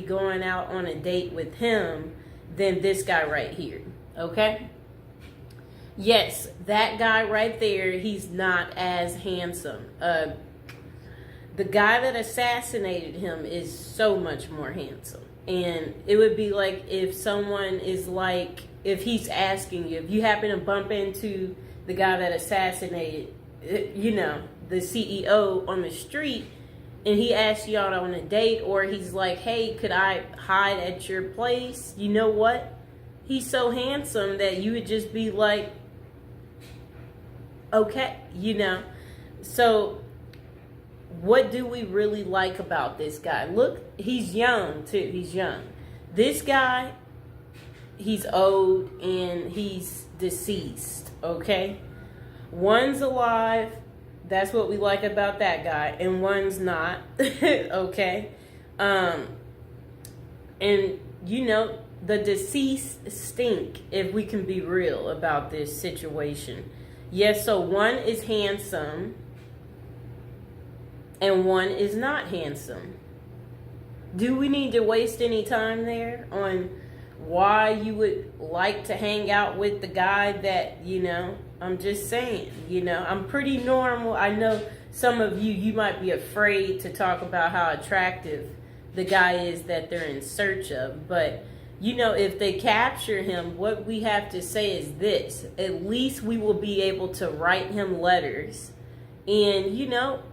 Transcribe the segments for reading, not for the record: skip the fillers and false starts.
going out on a date with him than this guy right here. Okay? Yes, that guy right there, he's not as handsome. The guy that assassinated him is so much more handsome. And it would be like if someone is like, if he's asking you, if you happen to bump into the guy that assassinated, you know, the CEO on the street, and he asks you out on a date, or he's like, hey, could I hide at your place? You know what? He's so handsome that you would just be like, okay, you know. So what do we really like about this guy? Look, he's young too. He's young. This guy, he's old and he's deceased, okay? One's alive. That's what we like about that guy. And one's not, okay? And, you know, the deceased stink, if we can be real about this situation. Yes, so one is handsome and one is not handsome. Do we need to waste any time there on why you would like to hang out with the guy that, you know, I'm just saying, you know, I'm pretty normal. I know some of you might be afraid to talk about how attractive the guy is that they're in search of. But, you know, if they capture him, what we have to say is this. At least we will be able to write him letters and, you know,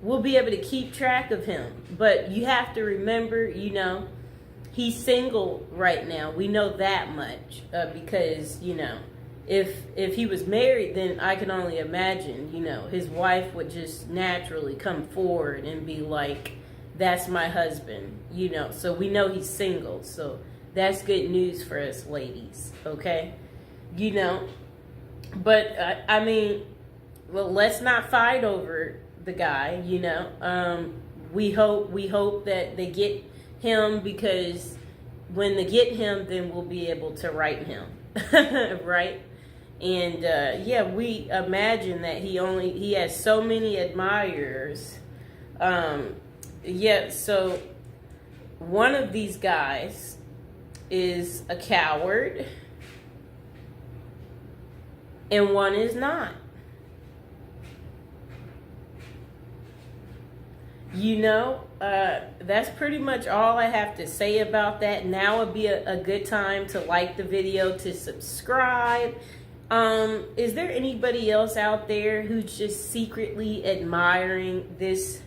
we'll be able to keep track of him. But you have to remember, you know, he's single right now. We know that much because, you know, if he was married, then I can only imagine, you know, his wife would just naturally come forward and be like, that's my husband, you know. So we know he's single. So that's good news for us ladies, okay? You know, but I mean, well, let's not fight over the guy, you know. We hope that they get him, because when they get him, then we'll be able to write him, right? And yeah, we imagine that he has so many admirers. Yeah, so one of these guys is a coward and one is not. You know, that's pretty much all I have to say about that. Now would be a good time to like the video, to subscribe. Is there anybody else out there who's just secretly admiring this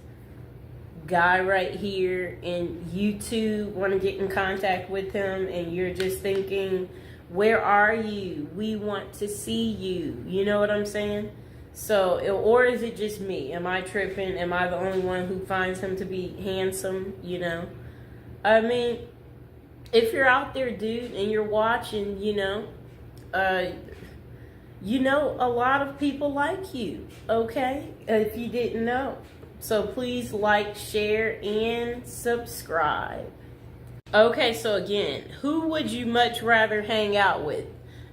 guy right here, and you too want to get in contact with him, and you're just thinking, where are you? We want to see you. You know what I'm saying? So, or is it just me? Am I tripping? Am I the only one who finds him to be handsome? You know? I mean, if you're out there, dude, and you're watching, you know, a lot of people like you, okay? If you didn't know. So please like, share, and subscribe. Okay, so again, who would you much rather hang out with?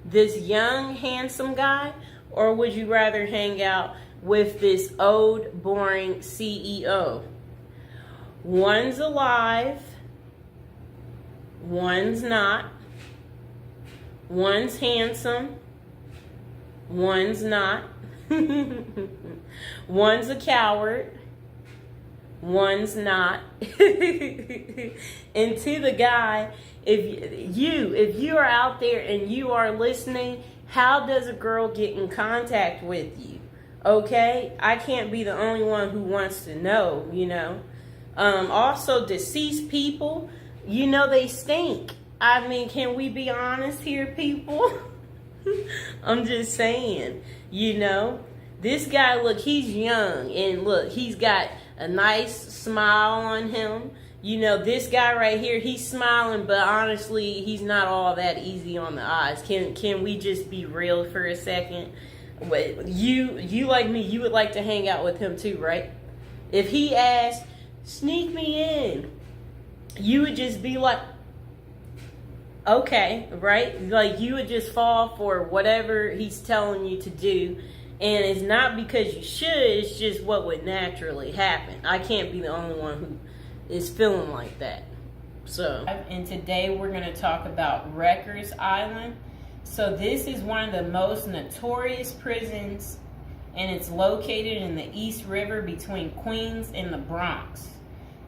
This young, handsome guy? Or would you rather hang out with this old, boring CEO? One's alive. One's not. One's handsome. One's not. One's a coward. One's not. And to the guy, if you are out there and you are listening, how does a girl get in contact with you? Okay? I can't be the only one who wants to know, you know. Also, deceased people, you know, they stink. I mean, can we be honest here, people? I'm just saying, you know. This guy, look, he's young, and look, he's got a nice smile on him. You know, this guy right here, he's smiling, but honestly, he's not all that easy on the eyes. Can we just be real for a second? But you like me, you would like to hang out with him too, right? If he asked, sneak me in, you would just be like, okay, right? Like, you would just fall for whatever he's telling you to do. And it's not because you should, it's just what would naturally happen. I can't be the only one who is feeling like that. And today we're going to talk about Rikers Island. So this is one of the most notorious prisons, and it's located in the East River between Queens and the Bronx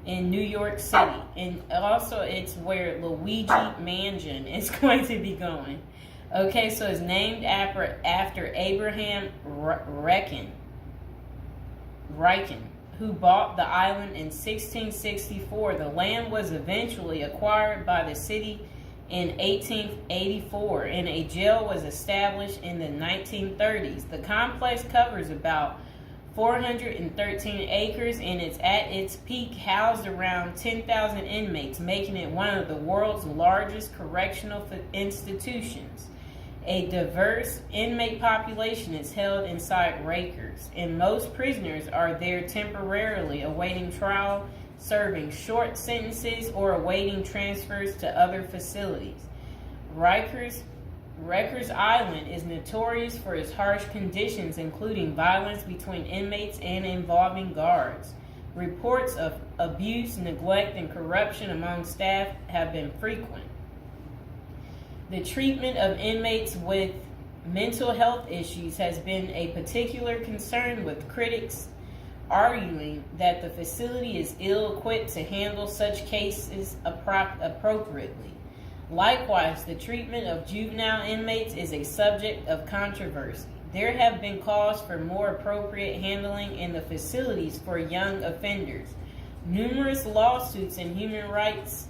in New York City. And also it's where Luigi Mansion is going to be going. Okay, so it's named after Abraham Riken, who bought the island in 1664. The land was eventually acquired by the city in 1884, and a jail was established in the 1930s. The complex covers about 413 acres, and it's at its peak housed around 10,000 inmates, making it one of the world's largest correctional institutions. A diverse inmate population is held inside Rikers, and most prisoners are there temporarily awaiting trial, serving short sentences, or awaiting transfers to other facilities. Rikers Island is notorious for its harsh conditions, including violence between inmates and involving guards. Reports of abuse, neglect, and corruption among staff have been frequent. The treatment of inmates with mental health issues has been a particular concern, with critics arguing that the facility is ill-equipped to handle such cases appropriately. Likewise, the treatment of juvenile inmates is a subject of controversy. There have been calls for more appropriate handling in the facilities for young offenders. Numerous lawsuits and human rights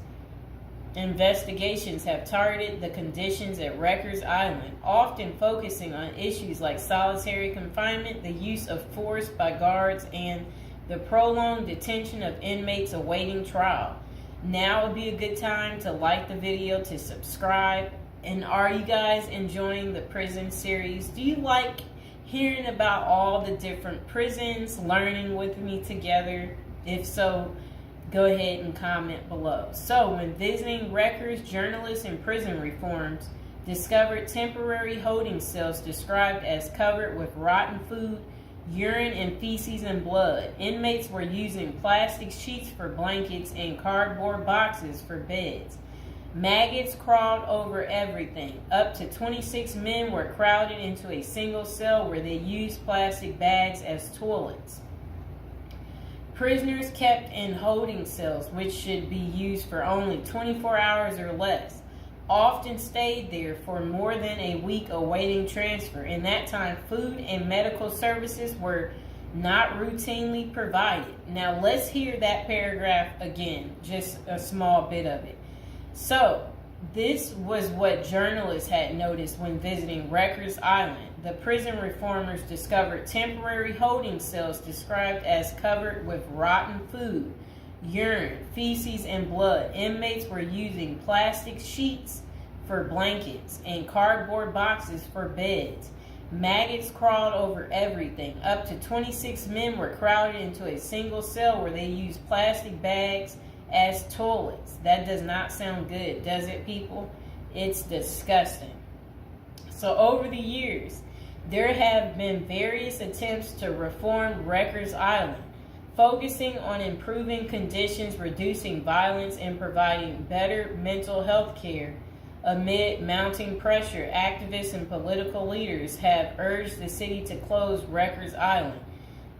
investigations have targeted the conditions at Rikers Island, often focusing on issues like solitary confinement, the use of force by guards, and the prolonged detention of inmates awaiting trial. Now would be a good time to like the video, to subscribe. And are you guys enjoying the prison series? Do you like hearing about all the different prisons, learning with me together? If so, go ahead and comment below. So, when visiting Rikers, journalists and prison reforms discovered temporary holding cells described as covered with rotten food, urine, and feces and blood. Inmates were using plastic sheets for blankets and cardboard boxes for beds. Maggots crawled over everything. Up to 26 men were crowded into a single cell where they used plastic bags as toilets. Prisoners kept in holding cells, which should be used for only 24 hours or less, often stayed there for more than a week awaiting transfer. In that time, food and medical services were not routinely provided. Now let's hear that paragraph again, just a small bit of it. So, this was what journalists had noticed when visiting Rikers Island. The prison reformers discovered temporary holding cells described as covered with rotten food, urine, feces, and blood. Inmates were using plastic sheets for blankets and cardboard boxes for beds. Maggots crawled over everything. Up to 26 men were crowded into a single cell where they used plastic bags as toilets. That does not sound good, does it, people? It's disgusting. So over the years, there have been various attempts to reform Rikers Island, focusing on improving conditions, reducing violence, and providing better mental health care. Amid mounting pressure, activists and political leaders have urged the city to close Rikers Island.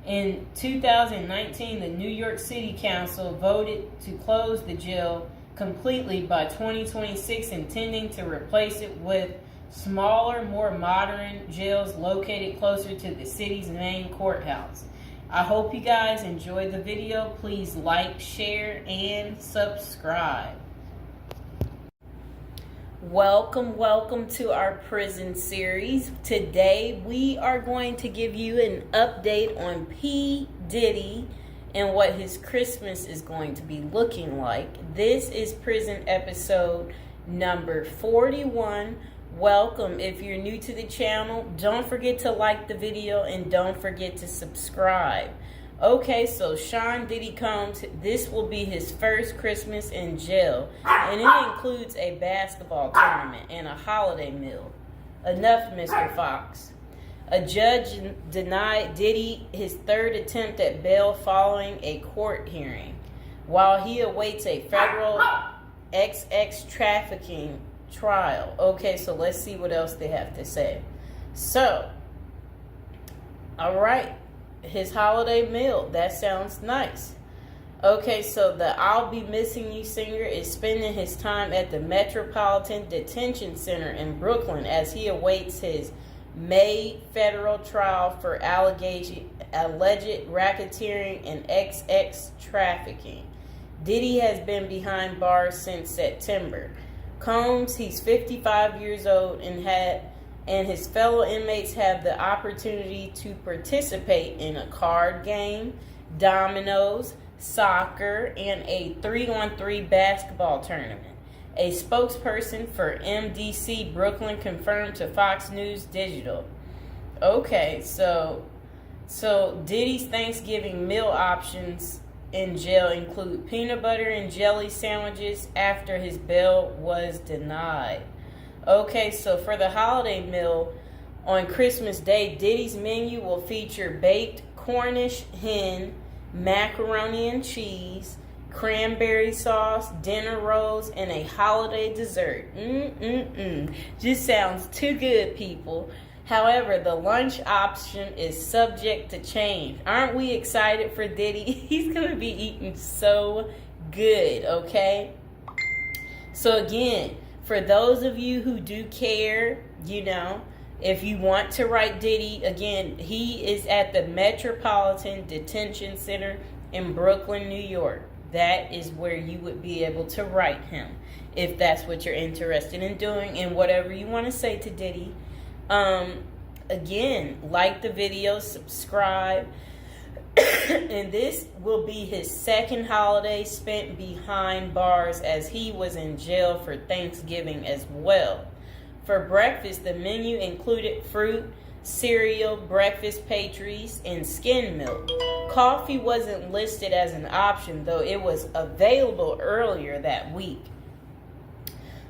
In 2019, the New York City Council voted to close the jail completely by 2026, intending to replace it with smaller, more modern jails located closer to the city's main courthouse. I hope you guys enjoyed the video. Please like, share, and subscribe. Welcome to our prison series. Today we are going to give you an update on P. Diddy and what his Christmas is going to be looking like. This is prison episode number 41. Welcome. If you're new to the channel, don't forget to like the video and don't forget to subscribe. Okay, so Sean Diddy Combs, this will be his first Christmas in jail, and it includes a basketball tournament and a holiday meal. Enough, Mr. Fox. A judge denied Diddy his third attempt at bail following a court hearing. While he awaits a federal XX trafficking trial. Okay, so let's see what else they have to say. So, all right, his holiday meal. That sounds nice. Okay, so the I'll Be Missing You singer is spending his time at the Metropolitan Detention Center in Brooklyn as he awaits his May federal trial for alleged racketeering and XX trafficking. Diddy has been behind bars since September. Combs, he's 55 years old and his fellow inmates have the opportunity to participate in a card game, dominoes, soccer, and a 3-on-3 basketball tournament. A spokesperson for MDC Brooklyn confirmed to Fox News Digital. Okay, so Diddy's Thanksgiving meal options in jail include peanut butter and jelly sandwiches after his bail was denied. Okay, so for the holiday meal on Christmas Day, Diddy's menu will feature baked Cornish hen, macaroni and cheese, cranberry sauce, dinner rolls, and a holiday dessert. Just sounds too good, people. However, the lunch option is subject to change. Aren't we excited for Diddy? He's going to be eating so good, okay? So again, for those of you who do care, if you want to write Diddy, again, he is at the Metropolitan Detention Center in Brooklyn, New York. That is where you would be able to write him if that's what you're interested in doing and whatever you want to say to Diddy. Again, like the video, subscribe. And this will be his second holiday spent behind bars as he was in jail for Thanksgiving as well. For breakfast, the menu included fruit, cereal, breakfast pastries, and skim milk. Coffee wasn't listed as an option, though it was available earlier that week.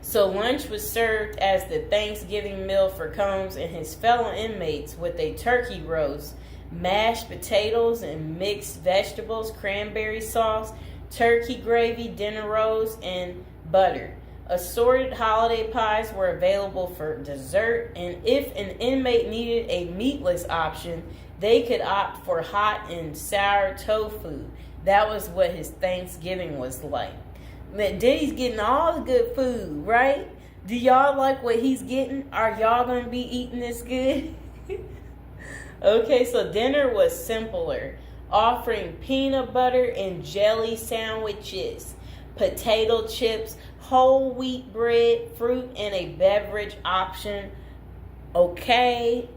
So lunch was served as the Thanksgiving meal for Combs and his fellow inmates with a turkey roast, mashed potatoes and mixed vegetables, cranberry sauce, turkey gravy, dinner rolls, and butter. Assorted holiday pies were available for dessert, and if an inmate needed a meatless option, they could opt for hot and sour tofu. That was what his Thanksgiving was like. Diddy's getting all the good food, right? Do y'all like what he's getting? Are y'all going to be eating this good? Okay, so dinner was simpler, offering peanut butter and jelly sandwiches, potato chips, whole wheat bread, fruit, and a beverage option. Okay.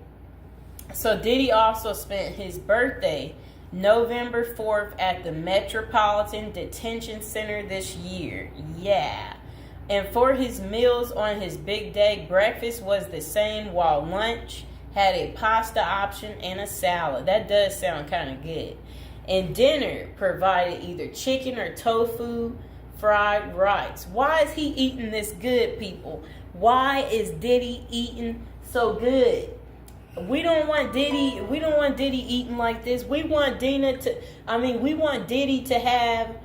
So Diddy also spent his birthday November 4th at the Metropolitan Detention Center this year. Yeah. And for his meals on his big day, breakfast was the same while lunch had a pasta option and a salad. That does sound kind of good. And dinner provided either chicken or tofu, fried rice. Why is he eating this good, people? Why is Diddy eating so good? We don't want Diddy eating like this. We want Diddy to have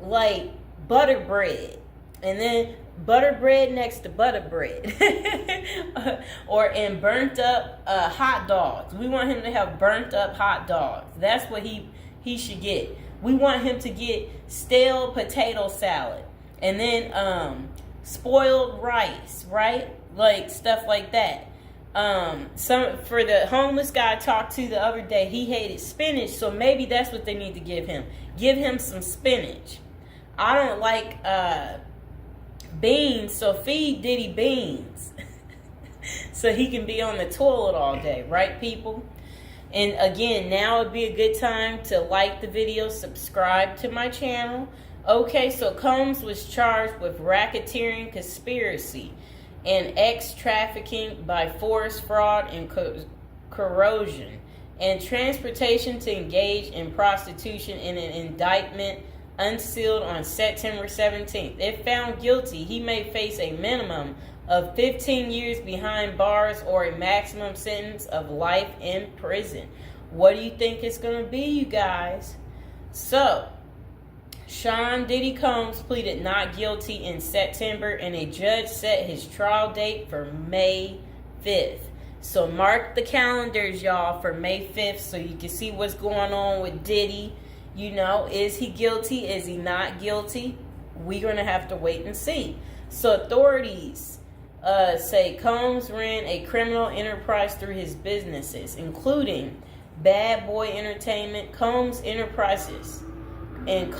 like butter bread. And then butter bread next to butter bread. and burnt up hot dogs. We want him to have burnt up hot dogs. That's what he should get. We want him to get stale potato salad. And then spoiled rice, right? Like stuff like that. For the homeless guy I talked to the other day, he hated spinach, so maybe that's what they need to give him. Give him some spinach. I don't like beans, so feed Diddy beans. So he can be on the toilet all day, right, people? And again, now would be a good time to like the video, subscribe to my channel. Okay, so Combs was charged with racketeering, conspiracy, and trafficking by force, fraud, and corrosion, and transportation to engage in prostitution in an indictment unsealed on September 17th. If found guilty, he may face a minimum of 15 years behind bars or a maximum sentence of life in prison. What do you think it's going to be, you guys? So, Sean Diddy Combs pleaded not guilty in September, and a judge set his trial date for May 5th. So mark the calendars, y'all, for May 5th so you can see what's going on with Diddy. You know, is he guilty? Is he not guilty? We're going to have to wait and see. So authorities say Combs ran a criminal enterprise through his businesses, including Bad Boy Entertainment, Combs Enterprises, and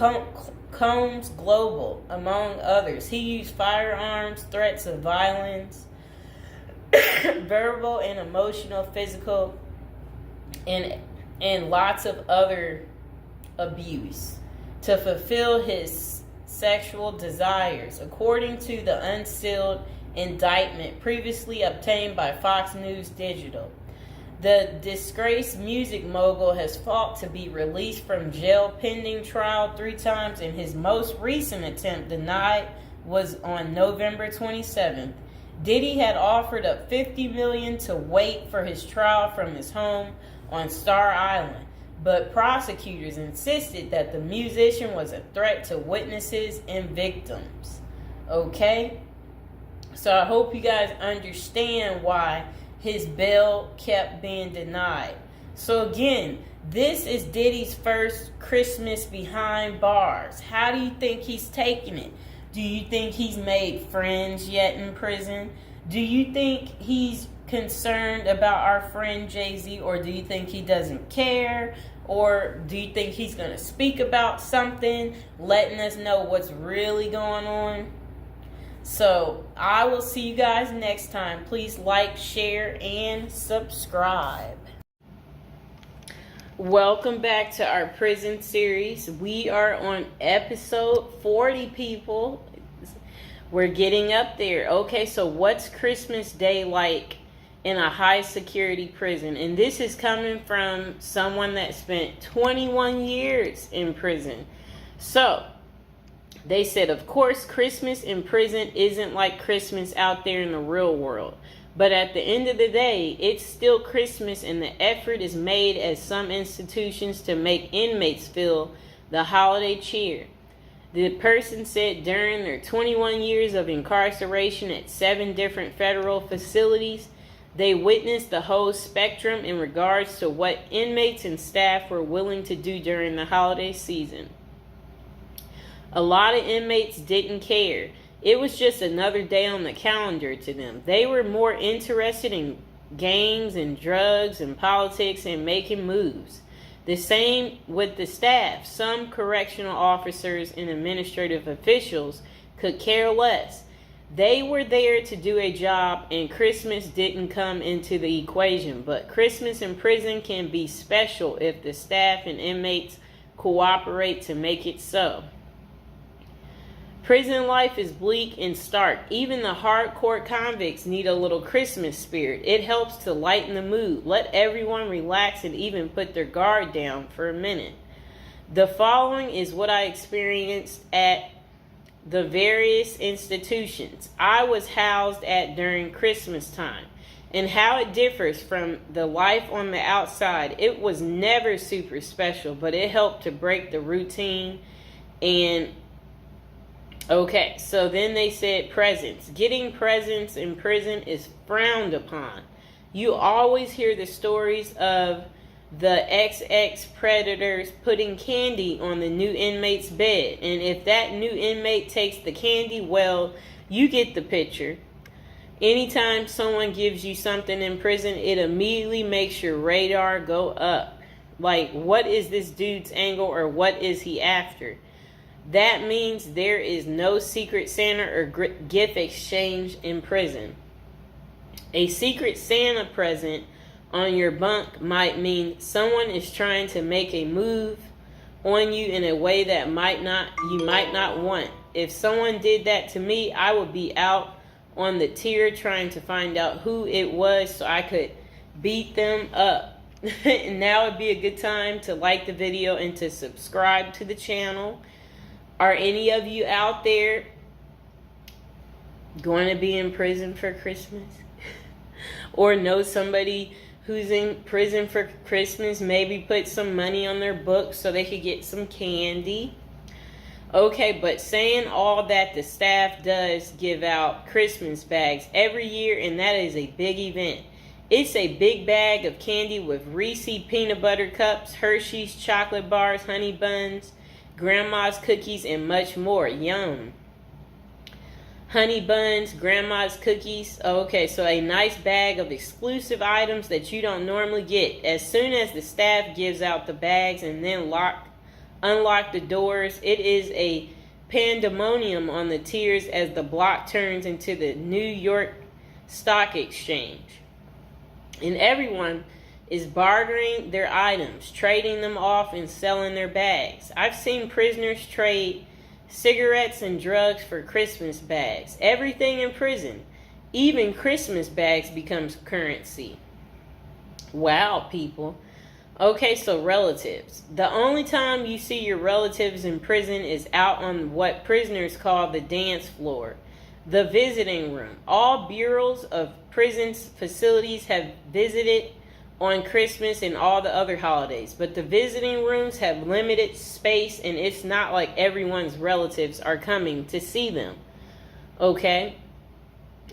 Combs Global, among others. He used firearms, threats of violence, verbal and emotional, physical, and lots of other abuse to fulfill his sexual desires, according to the unsealed indictment previously obtained by Fox News Digital. The disgraced music mogul has fought to be released from jail pending trial 3 times, and his most recent attempt denied was on November 27th. Diddy had offered up $50 million to wait for his trial from his home on Star Island, but prosecutors insisted that the musician was a threat to witnesses and victims. Okay? So I hope you guys understand why his bail kept being denied. So again, this is Diddy's first Christmas behind bars. How do you think he's taking it? Do you think he's made friends yet in prison? Do you think he's concerned about our friend Jay-Z, or do you think he doesn't care? Or do you think he's going to speak about something, letting us know what's really going on? So I will see you guys next time. Please like, share, and subscribe. Welcome back to our prison series. We are on episode 40, people. We're getting up there. Okay, so what's Christmas Day like in a high security prison? And this is coming from someone that spent 21 years in prison. So they said, of course, Christmas in prison isn't like Christmas out there in the real world. But at the end of the day, it's still Christmas, and the effort is made at some institutions to make inmates feel the holiday cheer. The person said during their 21 years of incarceration at 7 different federal facilities, they witnessed the whole spectrum in regards to what inmates and staff were willing to do during the holiday season. A lot of inmates didn't care. It was just another day on the calendar to them. They were more interested in gangs and drugs and politics and making moves. The same with the staff. Some correctional officers and administrative officials could care less. They were there to do a job, and Christmas didn't come into the equation. But Christmas in prison can be special if the staff and inmates cooperate to make it so. Prison life is bleak and stark. Even the hardcore convicts need a little Christmas spirit. It helps to lighten the mood, let everyone relax, and even put their guard down for a minute. The following is what I experienced at the various institutions I was housed at during Christmas time, and how it differs from the life on the outside. It was never super special, but it helped to break the routine. And okay, so then they said presents. Getting presents in prison is frowned upon. You always hear the stories of the XX predators putting candy on the new inmate's bed. And if that new inmate takes the candy, well, you get the picture. Anytime someone gives you something in prison, it immediately makes your radar go up. Like, what is this dude's angle, or what is he after? That means there is no secret Santa or gift exchange in prison. A secret Santa present on your bunk might mean someone is trying to make a move on you in a way that you might not want. If someone did that to me, I would be out on the tier trying to find out who it was so I could beat them up. And now would be a good time to like the video and to subscribe to the channel. Are any of you out there going to be in prison for Christmas? Or know somebody who's in prison for Christmas? Maybe put some money on their books so they could get some candy. Okay, but saying all that, the staff does give out Christmas bags every year, and that is a big event. It's a big bag of candy with Reese peanut butter cups, Hershey's chocolate bars, honey buns, grandma's cookies, and much more. Yum. Honey buns, grandma's cookies. Okay, so a nice bag of exclusive items that you don't normally get. As soon as the staff gives out the bags and then unlock the doors, it is a pandemonium on the tiers as the block turns into the New York Stock Exchange. And everyone is bartering their items, trading them off and selling their bags. I've seen prisoners trade cigarettes and drugs for Christmas bags. Everything in prison, even Christmas bags, becomes currency. Wow, people. Okay, so relatives. The only time you see your relatives in prison is out on what prisoners call the dance floor, the visiting room. All bureaus of prison facilities have visited on Christmas and all the other holidays, but the visiting rooms have limited space, and it's not like everyone's relatives are coming to see them. Okay?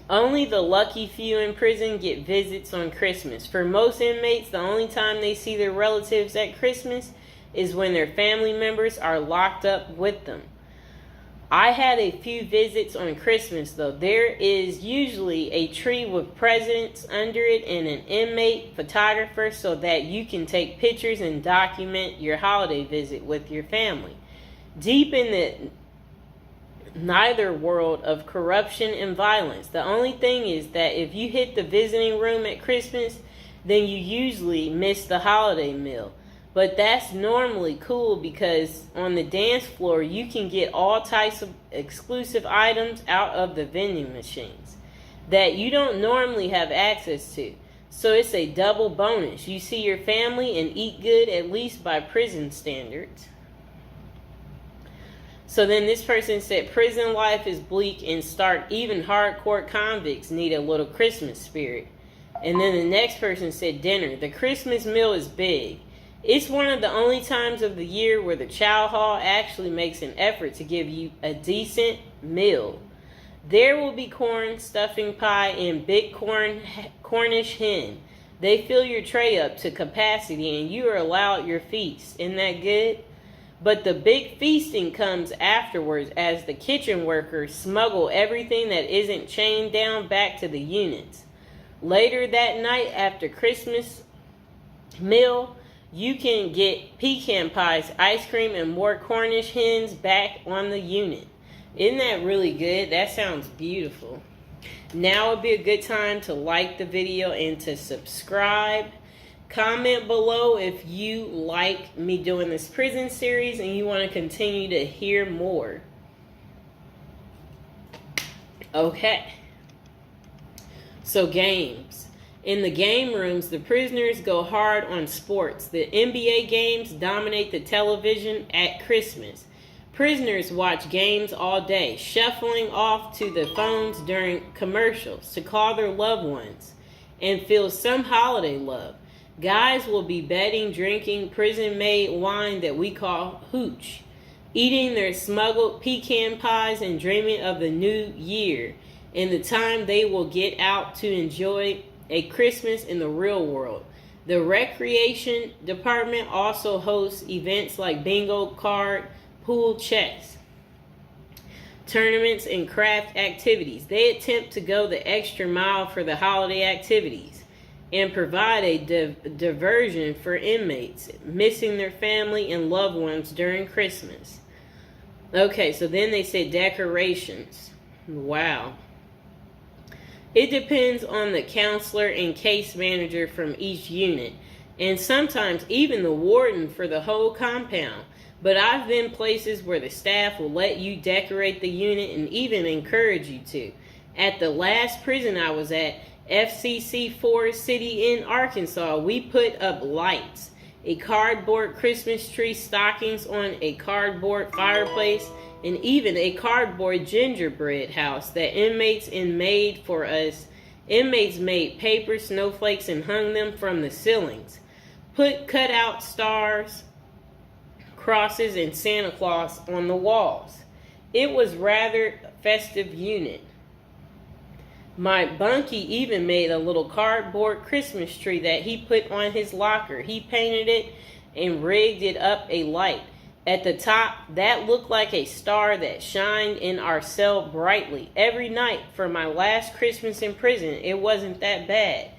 Only the lucky few in prison get visits on Christmas. For most inmates, the only time they see their relatives at Christmas is when their family members are locked up with them. I had a few visits on Christmas, though. There is usually a tree with presents under it and an inmate photographer so that you can take pictures and document your holiday visit with your family. Deep in the neither world of corruption and violence. The only thing is that if you hit the visiting room at Christmas, then you usually miss the holiday meal. But that's normally cool because on the dance floor, you can get all types of exclusive items out of the vending machines that you don't normally have access to. So it's a double bonus. You see your family and eat good, at least by prison standards. So then this person said, prison life is bleak and stark. Even hardcore convicts need a little Christmas spirit. And then the next person said, dinner. The Christmas meal is big. It's one of the only times of the year where the chow hall actually makes an effort to give you a decent meal. There will be corn, stuffing pie, and big Cornish hen. They fill your tray up to capacity and you are allowed your feast. Isn't that good? But the big feasting comes afterwards as the kitchen workers smuggle everything that isn't chained down back to the units. Later that night after Christmas meal, you can get pecan pies, ice cream, and more Cornish hens back on the unit. Isn't that really good? That sounds beautiful. Now would be a good time to like the video and to subscribe. Comment below if you like me doing this prison series and you want to continue to hear more. Okay. So games. In the game rooms, the prisoners go hard on sports. The NBA games dominate the television at Christmas. Prisoners watch games all day, shuffling off to the phones during commercials to call their loved ones and feel some holiday love. Guys will be betting, drinking prison-made wine that we call hooch, eating their smuggled pecan pies and dreaming of the new year and the time they will get out to enjoy a Christmas in the real world. The recreation department also hosts events like bingo card, pool, chess, tournaments, and craft activities. They attempt to go the extra mile for the holiday activities and provide a diversion for inmates missing their family and loved ones during Christmas. Okay, so then they said decorations. Wow. It depends on the counselor and case manager from each unit, and sometimes even the warden for the whole compound. But I've been places where the staff will let you decorate the unit and even encourage you to. At the last prison I was at, FCC Forest City in Arkansas, we put up lights, a cardboard Christmas tree, stockings on a cardboard fireplace, and even a cardboard gingerbread house that inmates made for us. Inmates made paper snowflakes and hung them from the ceilings. Put cutout stars, crosses, and Santa Claus on the walls. It was rather a festive unit. My bunkie even made a little cardboard Christmas tree that he put on his locker. He painted it and rigged it up a light. At the top, that looked like a star that shined in our cell brightly. Every night for my last Christmas in prison, it wasn't that bad.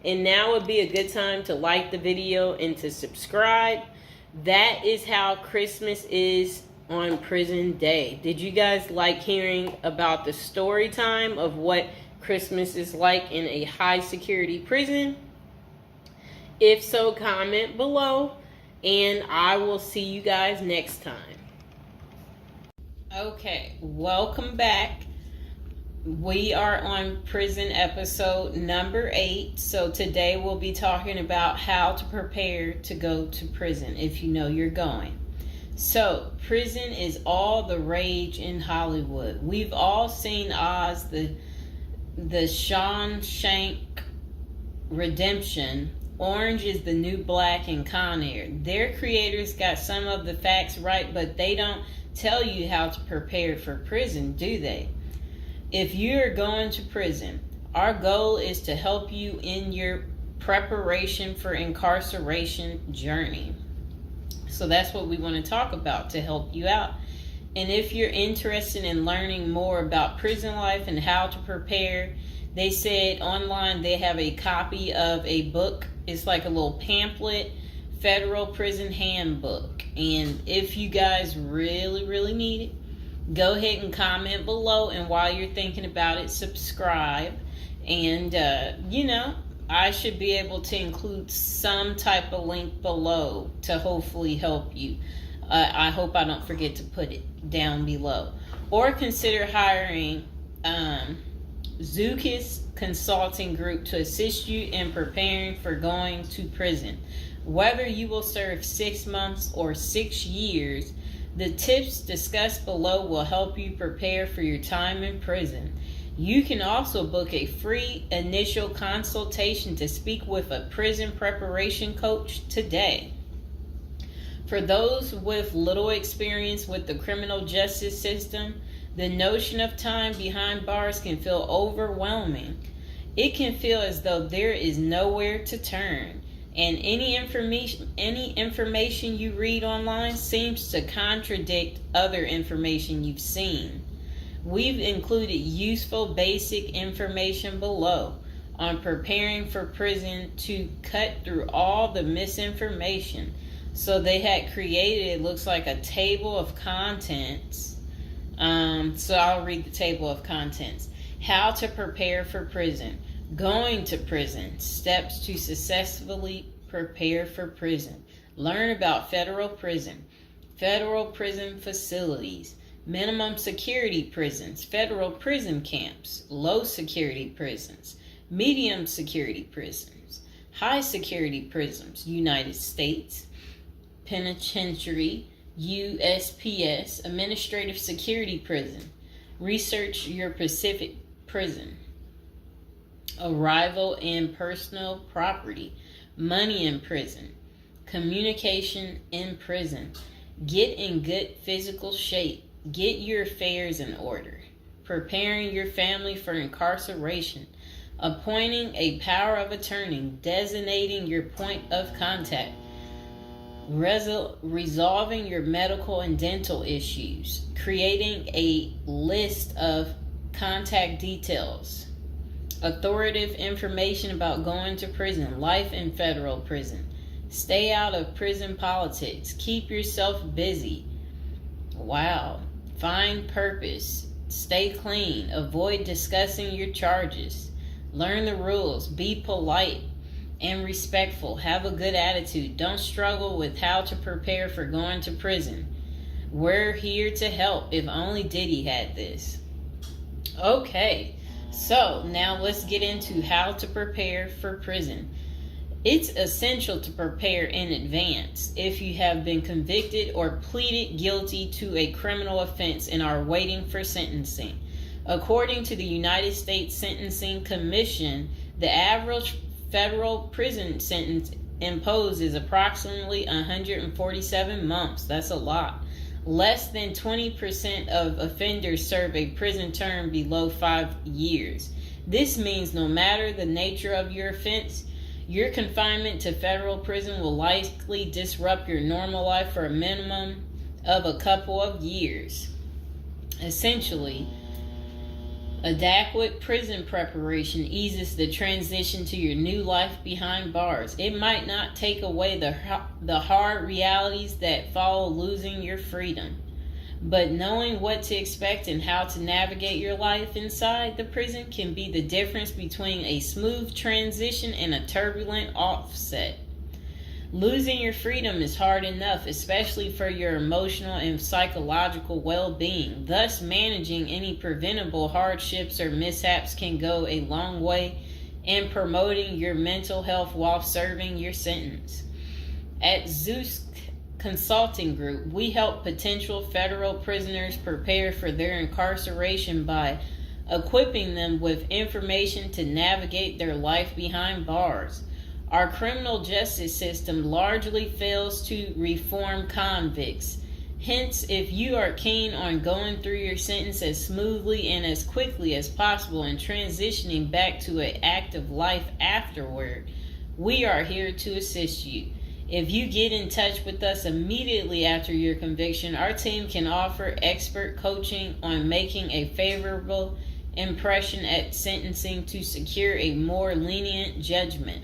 And now would be a good time to like the video and to subscribe. That is how Christmas is on prison day. Did you guys like hearing about the story time of what Christmas is like in a high security prison? If so, comment below, and I will see you guys next time. Okay, welcome back. We are on prison episode number 8. So today we'll be talking about how to prepare to go to prison if you know you're going. So prison is all the rage in Hollywood. We've all seen Oz, the Shawshank Redemption, Orange is the New Black, and Con Air. Their creators got some of the facts right, but they don't tell you how to prepare for prison, do they? If you're going to prison, our goal is to help you in your preparation for incarceration journey. So that's what we want to talk about to help you out. And if you're interested in learning more about prison life and how to prepare, they said online they have a copy of a book. It's like a little pamphlet, Federal Prison Handbook. And if you guys really need it, go ahead and comment below. And while you're thinking about it, subscribe. And, I should be able to include some type of link below to hopefully help you. I hope I don't forget to put it down below. Or consider hiring Zukis Consulting Group to assist you in preparing for going to prison. Whether you will serve 6 months or 6 years, the tips discussed below will help you prepare for your time in prison. You can also book a free initial consultation to speak with a prison preparation coach today. For those with little experience with the criminal justice system, the notion of time behind bars can feel overwhelming. It can feel as though there is nowhere to turn, and any information you read online seems to contradict other information you've seen. We've included useful basic information below on preparing for prison to cut through all the misinformation. So they had created, it looks like a table of contents. So I'll read the table of contents. How to prepare for prison. Going to prison. Steps to successfully prepare for prison. Learn about federal prison. Federal prison facilities. Minimum security prisons. Federal prison camps. Low security prisons. Medium security prisons. High security prisons. United States Penitentiary. USPS, Administrative Security Prison. Research your Pacific Prison. Arrival and personal property. Money in prison. Communication in prison. Get in good physical shape. Get your affairs in order. Preparing your family for incarceration. Appointing a power of attorney. Designating your point of contact. Resolving your medical and dental issues. Creating a list of contact details. Authoritative information about going to prison. Life in federal prison. Stay out of prison politics. Keep yourself busy. Wow. Find purpose. Stay clean. Avoid discussing your charges. Learn the rules. Be polite and respectful. Have a good attitude. Don't struggle with how to prepare for going to prison. We're here to help. If only Diddy had this. Okay, so now let's get into how to prepare for prison. It's essential to prepare in advance if you have been convicted or pleaded guilty to a criminal offense and are waiting for sentencing. According to the United States Sentencing Commission, the average federal prison sentence imposed is approximately 147 months. That's a lot. Less than 20% of offenders serve a prison term below 5 years. This means no matter the nature of your offense, your confinement to federal prison will likely disrupt your normal life for a minimum of a couple of years. Essentially, adequate prison preparation eases the transition to your new life behind bars. It might not take away the hard realities that follow losing your freedom, but knowing what to expect and how to navigate your life inside the prison can be the difference between a smooth transition and a turbulent offset. Losing your freedom is hard enough, especially for your emotional and psychological well-being. Thus, managing any preventable hardships or mishaps can go a long way in promoting your mental health while serving your sentence. At Zeus Consulting Group, we help potential federal prisoners prepare for their incarceration by equipping them with information to navigate their life behind bars. Our criminal justice system largely fails to reform convicts. Hence, if you are keen on going through your sentence as smoothly and as quickly as possible and transitioning back to an active life afterward, we are here to assist you. If you get in touch with us immediately after your conviction, our team can offer expert coaching on making a favorable impression at sentencing to secure a more lenient judgment.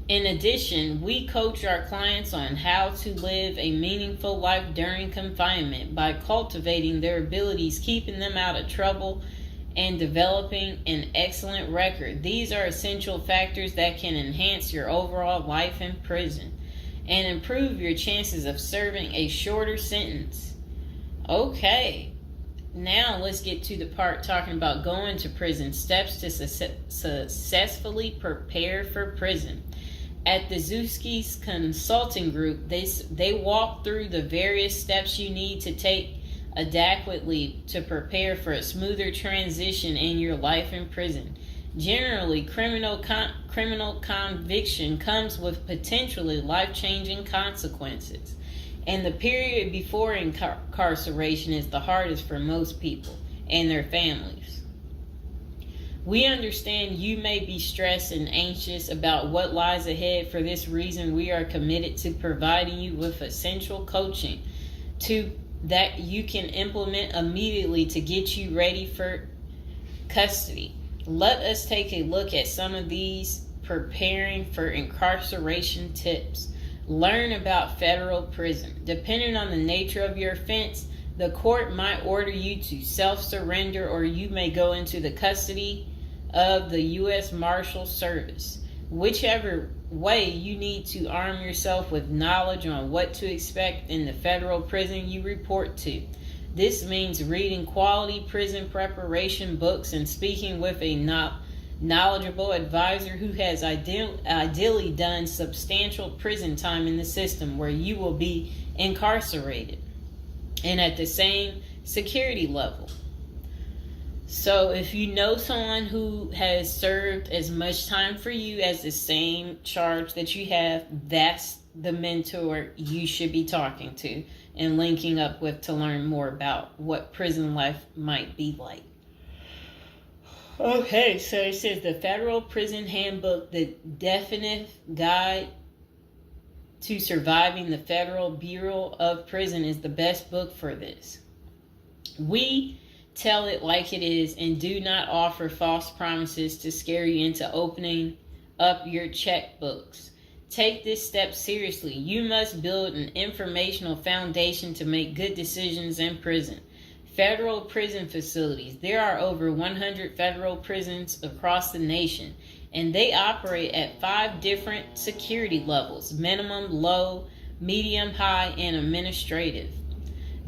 In addition, we coach our clients on how to live a meaningful life during confinement by cultivating their abilities, keeping them out of trouble, and developing an excellent record. These are essential factors that can enhance your overall life in prison and improve your chances of serving a shorter sentence. Okay, now let's get to the part talking about going to prison, steps to successfully prepare for prison. At the Zuski's Consulting Group, they walk through the various steps you need to take adequately to prepare for a smoother transition in your life in prison. Generally, criminal conviction comes with potentially life-changing consequences, and the period before incarceration is the hardest for most people and their families. We understand you may be stressed and anxious about what lies ahead. For this reason, we are committed to providing you with essential coaching that you can implement immediately to get you ready for custody. Let us take a look at some of these preparing for incarceration tips. Learn about federal prison. Depending on the nature of your offense, the court might order you to self-surrender, or you may go into the custody of the U.S. Marshal Service. Whichever way, you need to arm yourself with knowledge on what to expect in the federal prison you report to. This means reading quality prison preparation books and speaking with a knowledgeable advisor who has ideally done substantial prison time in the system where you will be incarcerated and at the same security level. So if you know someone who has served as much time for you as the same charge that you have, that's the mentor you should be talking to and linking up with to learn more about what prison life might be like. Okay, so it says the Federal Prison Handbook, the definitive guide to surviving the Federal Bureau of Prison, is the best book for this. We tell it like it is and do not offer false promises to scare you into opening up your checkbooks. Take this step seriously. You must build an informational foundation to make good decisions in prison. Federal prison facilities. There are over 100 federal prisons across the nation, and they operate at 5 different security levels: minimum, low, medium, high, and administrative.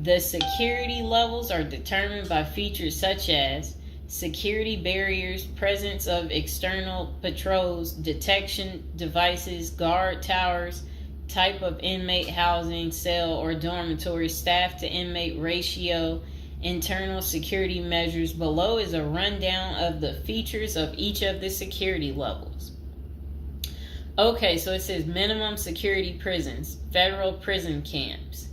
The security levels are determined by features such as security barriers, presence of external patrols, detection devices, guard towers, type of inmate housing, cell or dormitory, staff to inmate ratio, internal security measures. Below is a rundown of the features of each of the security levels. Okay, so it says minimum security prisons, federal prison camps,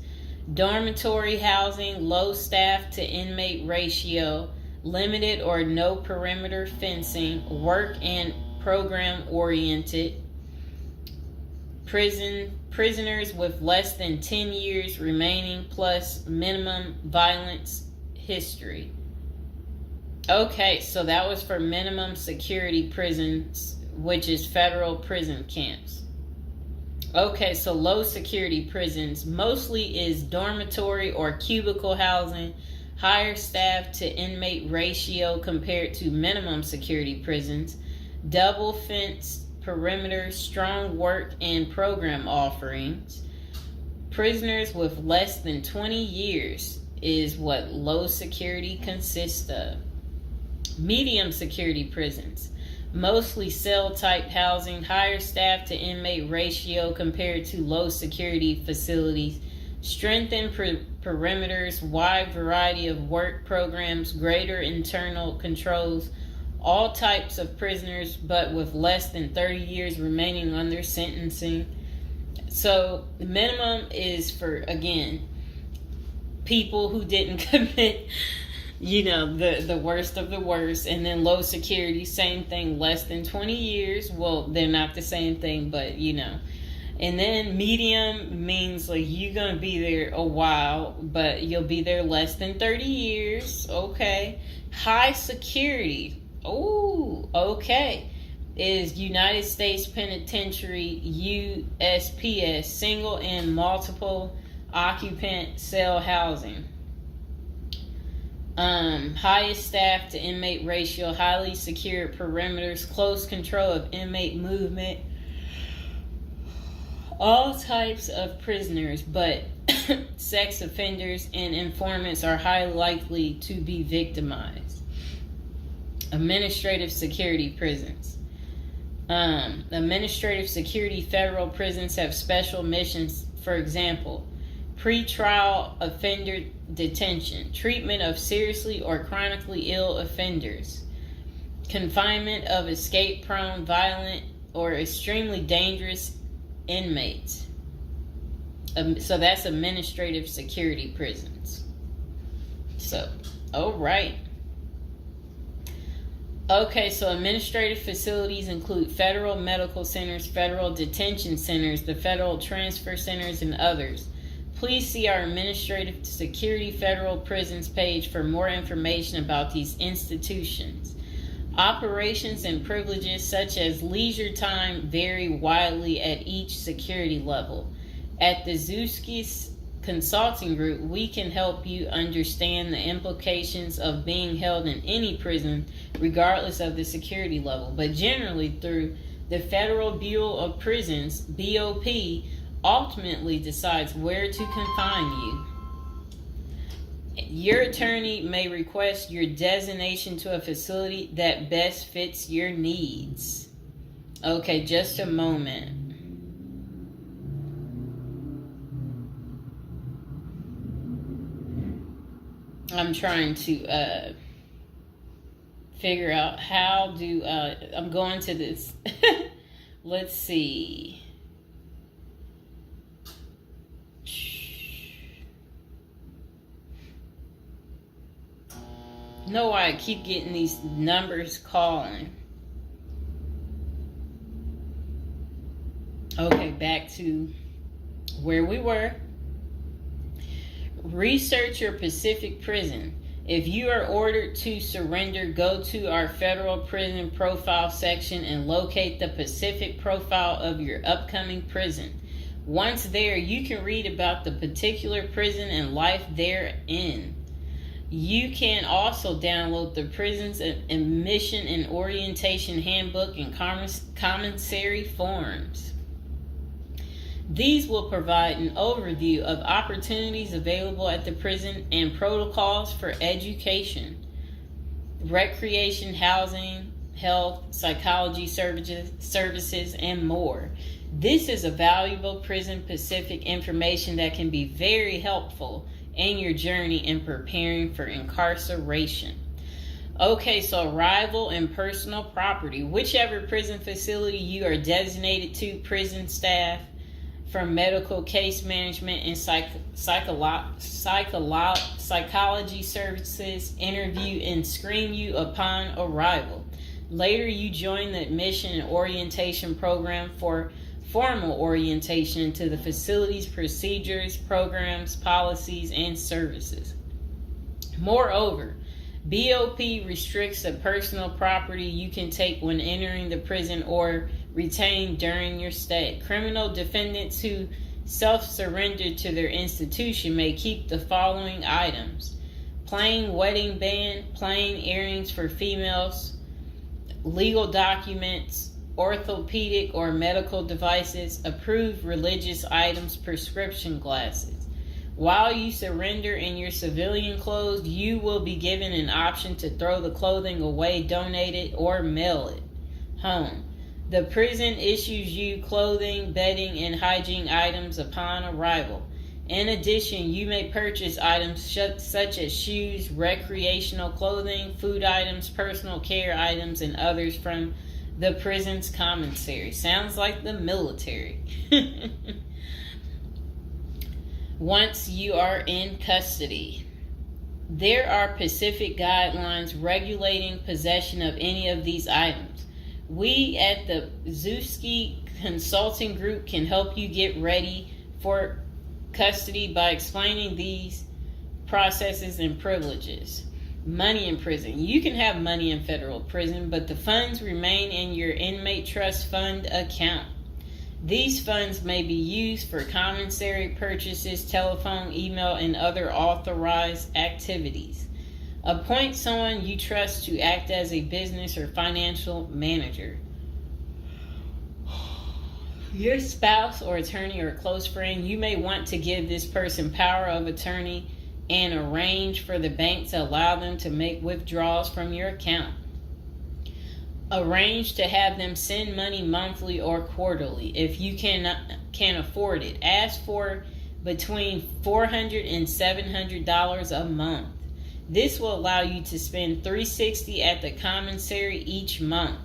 dormitory housing, low staff to inmate ratio, limited or no perimeter fencing, work and program oriented, prisoners with less than 10 years remaining plus minimum violence history. Okay, so that was for minimum security prisons, which is federal prison camps. Okay, so low security prisons mostly is dormitory or cubicle housing, higher staff to inmate ratio compared to minimum security prisons, double fenced perimeter, strong work and program offerings. Prisoners with less than 20 years is what low security consists of. Medium security prisons, mostly cell type housing, higher staff to inmate ratio compared to low security facilities, strengthened perimeters, wide variety of work programs, greater internal controls, all types of prisoners but with less than 30 years remaining on their sentencing. So the minimum is for, again, people who didn't commit the worst of the worst. And then low security, same thing, less than 20 years. Well, they're not the same thing, but and then medium means like you're going to be there a while, but you'll be there less than 30 years. Okay. High security, okay, is United States Penitentiary, USPS, single and multiple occupant cell housing. Highest staff to inmate ratio, highly secure perimeters, close control of inmate movement, all types of prisoners, but sex offenders and informants are highly likely to be victimized. Administrative security prisons. Administrative security federal prisons have special missions, for example, pretrial offender detention, treatment of seriously or chronically ill offenders, confinement of escape-prone, violent, or extremely dangerous inmates. So that's administrative security prisons. So, all right. Okay, so administrative facilities include federal medical centers, federal detention centers, the federal transfer centers, and others. Please see our Administrative Security Federal Prisons page for more information about these institutions. Operations and privileges such as leisure time vary widely at each security level. At the Zuskis Consulting Group, we can help you understand the implications of being held in any prison, regardless of the security level. But generally, through the Federal Bureau of Prisons, BOP, ultimately decides where to confine you. Your attorney may request your designation to a facility that best fits your needs. Okay, just a moment. I'm trying to figure out how do I'm going to this. Let's see. Know why I keep getting these numbers calling. Okay, back to where we were. Research your Pacific prison. If you are ordered to surrender, go to our federal prison profile section and locate the Pacific profile of your upcoming prison. Once there, you can read about the particular prison and life therein. You can also download the Prison's Admission and Orientation Handbook and commissary forms. These will provide an overview of opportunities available at the prison and protocols for education, recreation, housing, health, psychology services, and more. This is a valuable Prison Pacific information that can be very helpful in your journey in preparing for incarceration. Okay, so arrival and personal property. Whichever prison facility you are designated to, prison staff from medical case management and psychology services interview and screen you upon arrival. Later, you join the admission and orientation program for formal orientation into the facility's procedures, programs, policies, and services. Moreover, BOP restricts the personal property you can take when entering the prison or retain during your stay. Criminal defendants who self-surrender to their institution may keep the following items: plain wedding band, plain earrings for females, legal documents, orthopedic or medical devices, approved religious items, prescription glasses. While you surrender in your civilian clothes, you will be given an option to throw the clothing away, donate it, or mail it home. The prison issues you clothing, bedding, and hygiene items upon arrival. In addition, you may purchase items such as shoes, recreational clothing, food items, personal care items, and others from the prison's commissary. Sounds like the military. Once you are in custody, there are specific guidelines regulating possession of any of these items. We at the Zuski Consulting Group can help you get ready for custody by explaining these processes and privileges. Money in prison. You can have money in federal prison, but the funds remain in your inmate trust fund account. These funds may be used for commissary purchases, telephone, email, and other authorized activities. Appoint someone you trust to act as a business or financial manager. Your spouse or attorney or close friend, you may want to give this person power of attorney and arrange for the bank to allow them to make withdrawals from your account. Arrange to have them send money monthly or quarterly if you can afford it. Ask for between $400 and $700 a month. This will allow you to spend $360 at the commissary each month.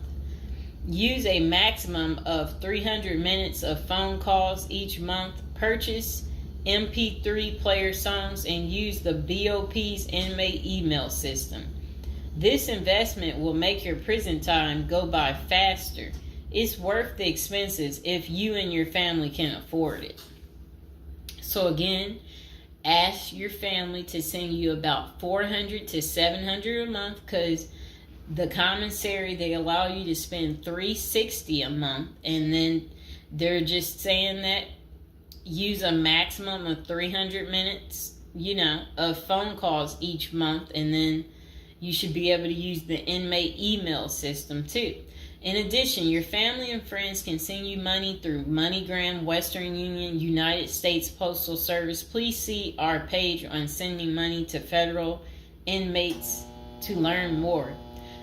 Use a maximum of 300 minutes of phone calls each month. Purchase MP3 player songs and use the BOP's inmate email system. This investment will make your prison time go by faster. It's worth the expenses if you and your family can afford it. So again, ask your family to send you about $400 to $700 a month, because the commissary, they allow you to spend $360 a month, and then they're just saying that use a maximum of 300 minutes, of phone calls each month, and then you should be able to use the inmate email system too. In addition, your family and friends can send you money through MoneyGram, Western Union, United States Postal Service. Please see our page on sending money to federal inmates to learn more.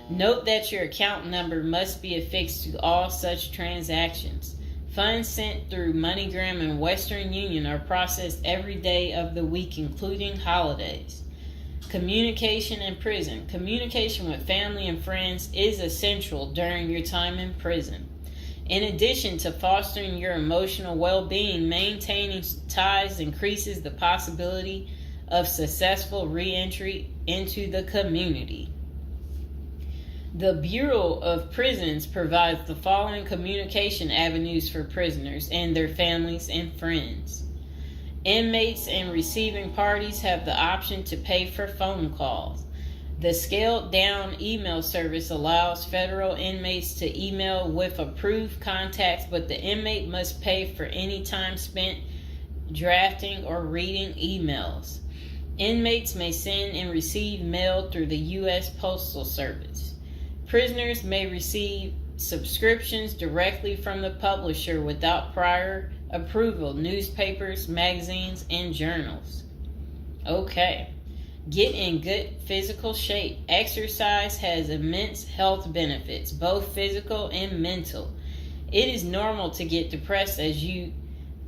Note that your account number must be affixed to all such transactions. Funds sent through MoneyGram and Western Union are processed every day of the week, including holidays. Communication in prison. Communication with family and friends is essential during your time in prison. In addition to fostering your emotional well-being, maintaining ties increases the possibility of successful re-entry into the community. The Bureau of Prisons provides the following communication avenues for prisoners and their families and friends. Inmates and receiving parties have the option to pay for phone calls. The scaled-down email service allows federal inmates to email with approved contacts, but the inmate must pay for any time spent drafting or reading emails. Inmates may send and receive mail through the U.S. Postal Service. Prisoners may receive subscriptions directly from the publisher without prior approval, newspapers, magazines, and journals. Okay. Get in good physical shape. Exercise has immense health benefits, both physical and mental. It is normal to get depressed as you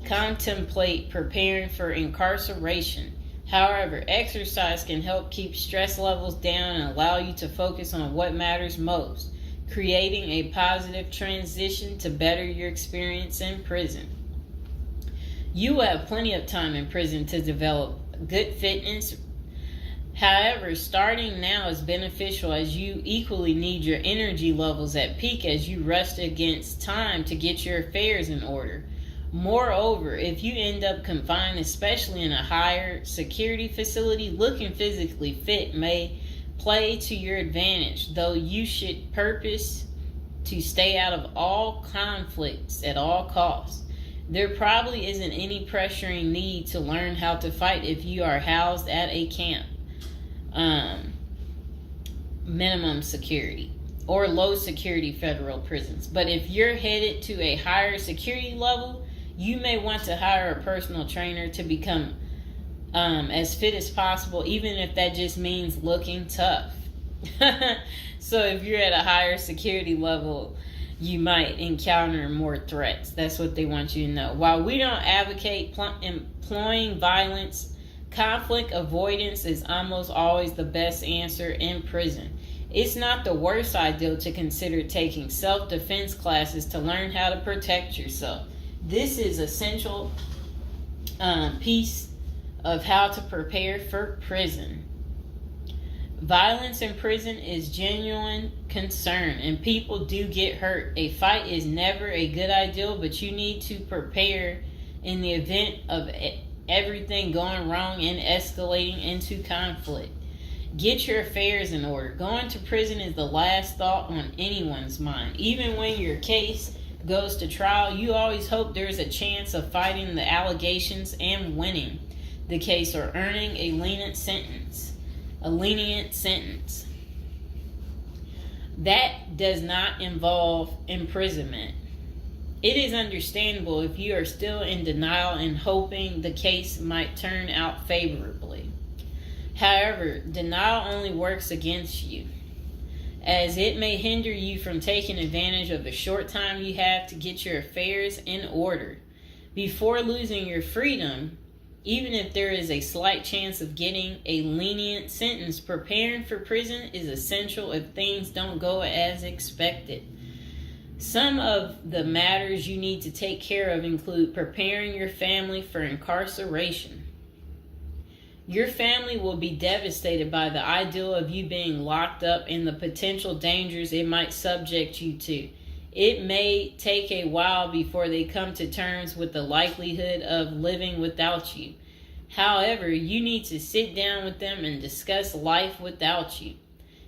contemplate preparing for incarceration. However, exercise can help keep stress levels down and allow you to focus on what matters most, creating a positive transition to better your experience in prison. You will have plenty of time in prison to develop good fitness. However, starting now is beneficial as you equally need your energy levels at peak as you rush against time to get your affairs in order. Moreover, if you end up confined, especially in a higher security facility, looking physically fit may play to your advantage, though you should purpose to stay out of all conflicts at all costs. There probably isn't any pressuring need to learn how to fight if you are housed at a camp, minimum security, or low security federal prisons. But if you're headed to a higher security level, you may want to hire a personal trainer to become as fit as possible, even if that just means looking tough. So if you're at a higher security level, you might encounter more threats. That's what they want you to know. While we don't advocate employing violence, conflict avoidance is almost always the best answer in prison. It's not the worst idea to consider taking self-defense classes to learn how to protect yourself. This is essential piece of how to prepare for prison. Violence in prison is genuine concern, and people do get hurt. A fight is never a good idea, but you need to prepare in the event of everything going wrong and escalating into conflict. Get your affairs in order. Going to prison is the last thought on anyone's mind. Even when your case goes to trial, you always hope there's a chance of fighting the allegations and winning the case or earning a lenient sentence. That does not involve imprisonment. It is understandable if you are still in denial and hoping the case might turn out favorably. However, denial only works against you, as it may hinder you from taking advantage of the short time you have to get your affairs in order. Before losing your freedom, even if there is a slight chance of getting a lenient sentence, preparing for prison is essential if things don't go as expected. Some of the matters you need to take care of include preparing your family for incarceration. Your family will be devastated by the idea of you being locked up and the potential dangers it might subject you to. It may take a while before they come to terms with the likelihood of living without you. However, you need to sit down with them and discuss life without you.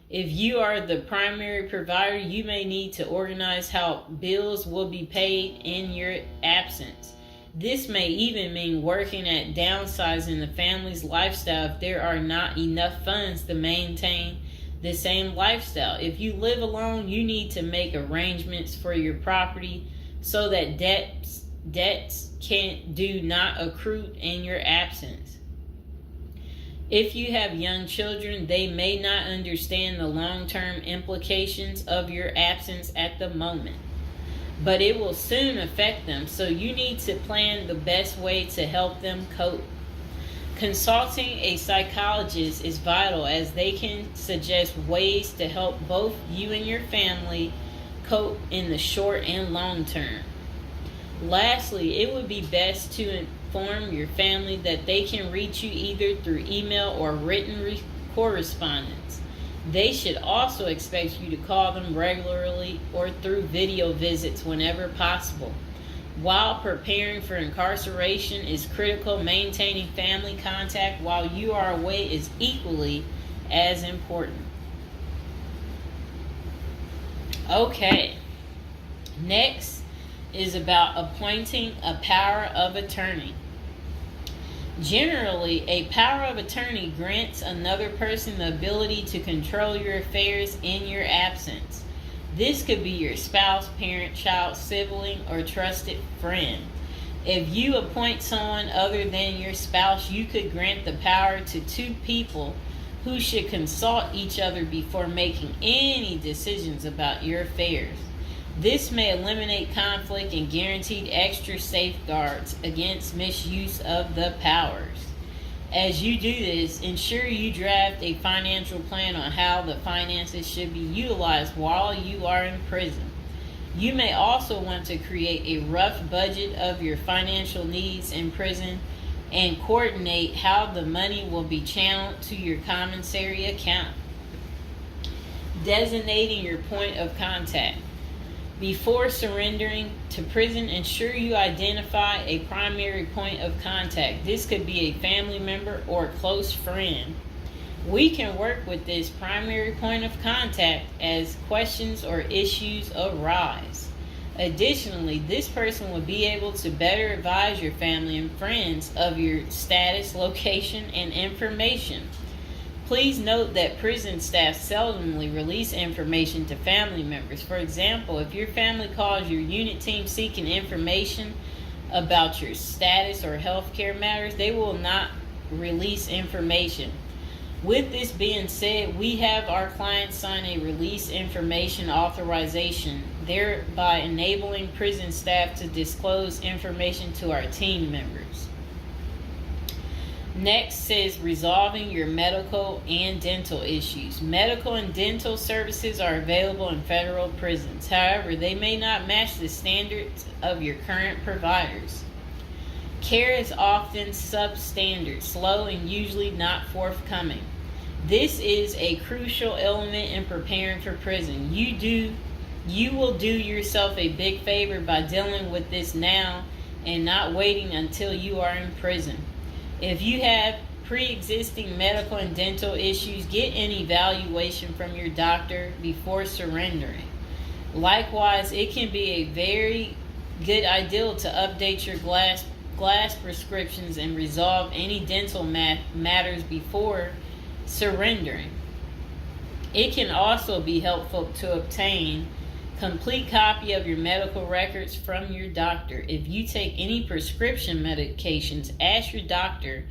If you are the primary provider, you may need to organize how bills will be paid in your absence. This may even mean working at downsizing the family's lifestyle if there are not enough funds to maintain the same lifestyle. If you live alone, you need to make arrangements for your property so that debts do not accrue in your absence. If you have young children, they may not understand the long-term implications of your absence at the moment, but it will soon affect them, so you need to plan the best way to help them cope. Consulting a psychologist is vital, as they can suggest ways to help both you and your family cope in the short and long term. Lastly, it would be best to inform your family that they can reach you either through email or written correspondence. They should also expect you to call them regularly or through video visits whenever possible. While preparing for incarceration is critical, maintaining family contact while you are away is equally as important. Okay, next is about appointing a power of attorney. Generally, a power of attorney grants another person the ability to control your affairs in your absence. This could be your spouse, parent, child, sibling, or trusted friend. If you appoint someone other than your spouse, you could grant the power to two people who should consult each other before making any decisions about your affairs. This may eliminate conflict and guarantee extra safeguards against misuse of the powers. As you do this, ensure you draft a financial plan on how the finances should be utilized while you are in prison. You may also want to create a rough budget of your financial needs in prison and coordinate how the money will be channeled to your commissary account. Designating your point of contact. Before surrendering to prison, ensure you identify a primary point of contact. This could be a family member or a close friend. We can work with this primary point of contact as questions or issues arise. Additionally, this person will be able to better advise your family and friends of your status, location, and information. Please note that prison staff seldomly release information to family members. For example, if your family calls your unit team seeking information about your status or healthcare matters, they will not release information. With this being said, we have our clients sign a release information authorization, thereby enabling prison staff to disclose information to our team members. Next says resolving your medical and dental issues. Medical and dental services are available in federal prisons. However, they may not match the standards of your current providers. Care is often substandard, slow, and usually not forthcoming. This is a crucial element in preparing for prison. You will do yourself a big favor by dealing with this now and not waiting until you are in prison. If you have pre-existing medical and dental issues, get an evaluation from your doctor before surrendering. Likewise, it can be a very good idea to update your glass prescriptions and resolve any dental matters before surrendering. It can also be helpful to obtain complete copy of your medical records from your doctor. If you take any prescription medications, ask your doctor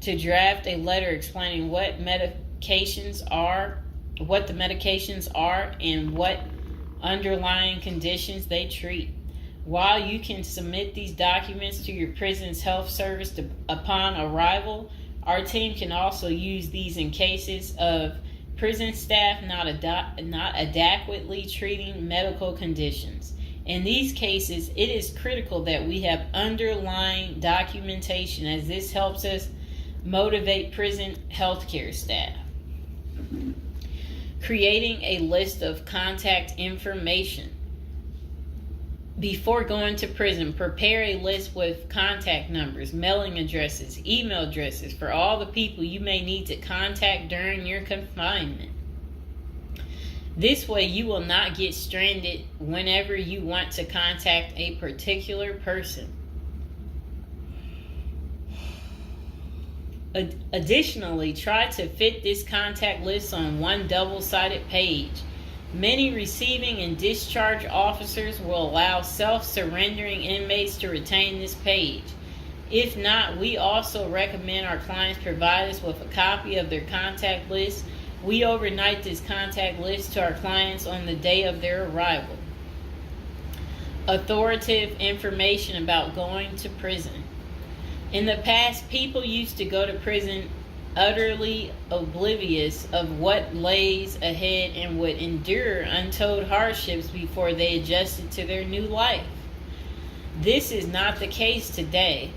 to draft a letter explaining what the medications are, and what underlying conditions they treat. While you can submit these documents to your prison's health service upon arrival, our team can also use these in cases of prison staff not adequately treating medical conditions. In these cases, it is critical that we have underlying documentation, as this helps us motivate prison healthcare staff. Creating a list of contact information. Before going to prison, prepare a list with contact numbers, mailing addresses, email addresses for all the people you may need to contact during your confinement. This way, you will not get stranded whenever you want to contact a particular person. Additionally, try to fit this contact list on one double-sided page. Many receiving and discharge officers will allow self-surrendering inmates to retain this page. If not, we also recommend our clients provide us with a copy of their contact list. We overnight this contact list to our clients on the day of their arrival. Authoritative information about going to prison. In the past, people used to go to prison utterly oblivious of what lays ahead and would endure untold hardships before they adjusted to their new life. This is not the case today.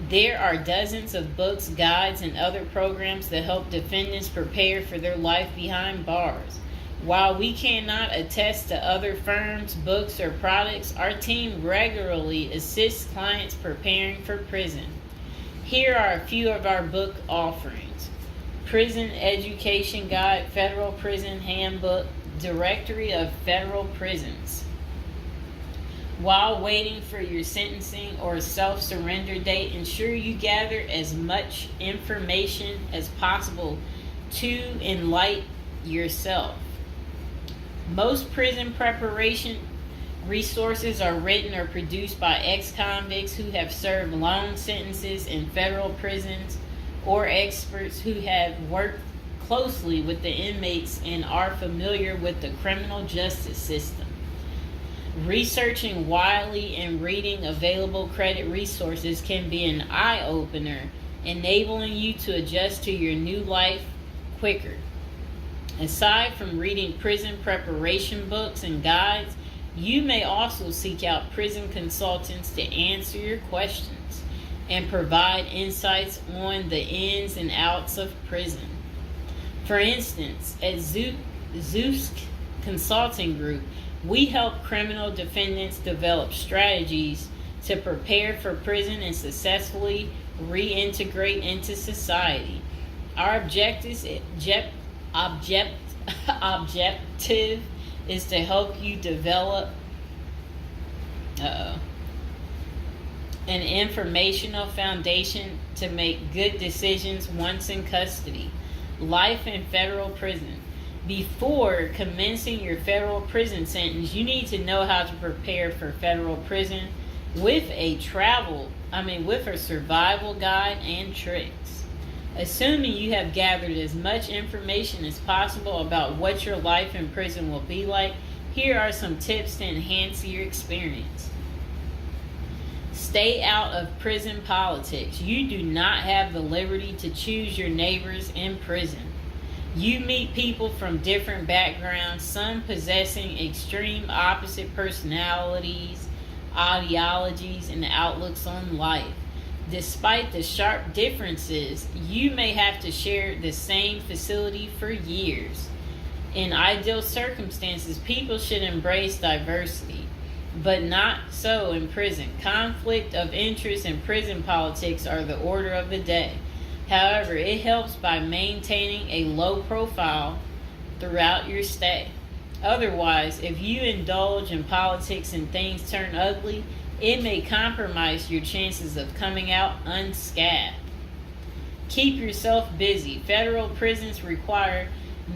There are dozens of books, guides, and other programs that help defendants prepare for their life behind bars. While we cannot attest to other firms, books, or products, our team regularly assists clients preparing for prison. Here are a few of our book offerings: Prison Education Guide, Federal Prison Handbook, Directory of Federal Prisons. While waiting for your sentencing or self-surrender date, ensure you gather as much information as possible to enlighten yourself. Most prison preparation resources are written or produced by ex-convicts who have served long sentences in federal prisons, or experts who have worked closely with the inmates and are familiar with the criminal justice system. Researching widely and reading available credit resources can be an eye-opener enabling you to adjust to your new life quicker. Aside from reading prison preparation books and guides, you may also seek out prison consultants to answer your questions and provide insights on the ins and outs of prison. For instance, at Zeus Consulting Group, we help criminal defendants develop strategies to prepare for prison and successfully reintegrate into society. Our objective is to help you develop an informational foundation to make good decisions once in custody. Life in federal prison. Before commencing your federal prison sentence, you need to know how to prepare for federal prison with a survival guide and tricks. Assuming you have gathered as much information as possible about what your life in prison will be like, here are some tips to enhance your experience. Stay out of prison politics. You do not have the liberty to choose your neighbors in prison. You meet people from different backgrounds, some possessing extreme opposite personalities, ideologies, and outlooks on life. Despite the sharp differences, you may have to share the same facility for years. In ideal circumstances, people should embrace diversity, but not so in prison. Conflict of interest and prison politics are the order of the day. However, it helps by maintaining a low profile throughout your stay. Otherwise, if you indulge in politics and things turn ugly, it may compromise your chances of coming out unscathed. Keep yourself busy. Federal prisons require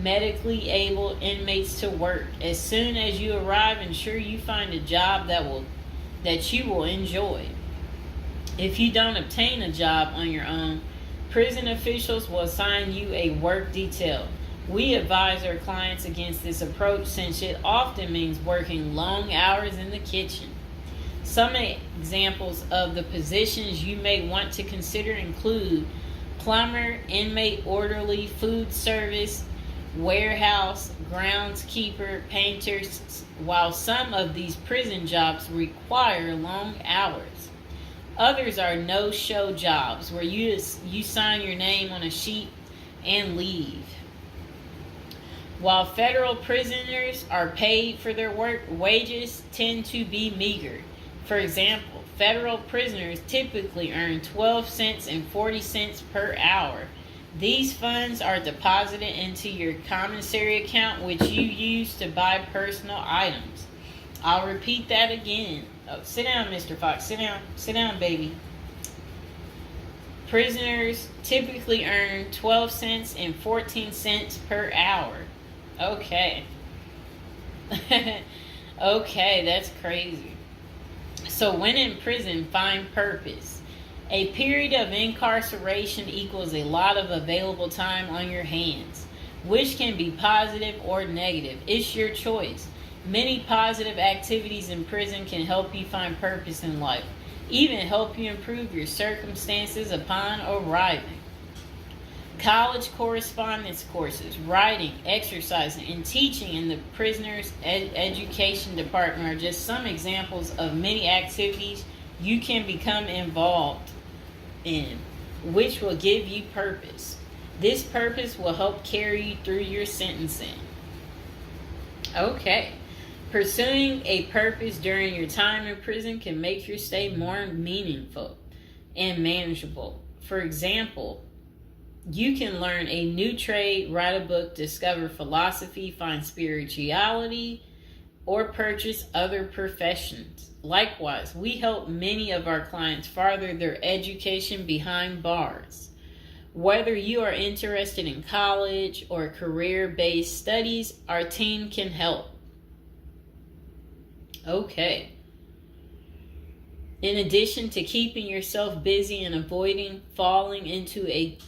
medically able inmates to work. As soon as you arrive, ensure you find a job that you will enjoy. If you don't obtain a job on your own, prison officials will assign you a work detail. We advise our clients against this approach since it often means working long hours in the kitchen. Some examples of the positions you may want to consider include plumber, inmate orderly, food service, warehouse, groundskeeper, painters. While some of these prison jobs require long hours, others are no-show jobs where you sign your name on a sheet and leave. While federal prisoners are paid for their work, wages tend to be meager. For example, federal prisoners typically earn 12 cents and 40 cents per hour. These funds are deposited into your commissary account, which you use to buy personal items. I'll repeat that again. Oh, sit down, Mr. Fox. Sit down. Sit down, baby. Prisoners typically earn 12 cents and 14 cents per hour. Okay. Okay, that's crazy. So when in prison, find purpose. A period of incarceration equals a lot of available time on your hands, which can be positive or negative. It's your choice. Many positive activities in prison can help you find purpose in life, even help you improve your circumstances upon arriving. College correspondence courses, writing, exercising, and teaching in the prisoner's education department are just some examples of many activities you can become involved in, which will give you purpose. This purpose will help carry you through your sentencing. Okay. Pursuing a purpose during your time in prison can make your stay more meaningful and manageable. For example, you can learn a new trade, write a book, discover philosophy, find spirituality, or purchase other professions. Likewise, we help many of our clients further their education behind bars. Whether you are interested in college or career-based studies, our team can help. Okay. In addition to keeping yourself busy and avoiding falling into a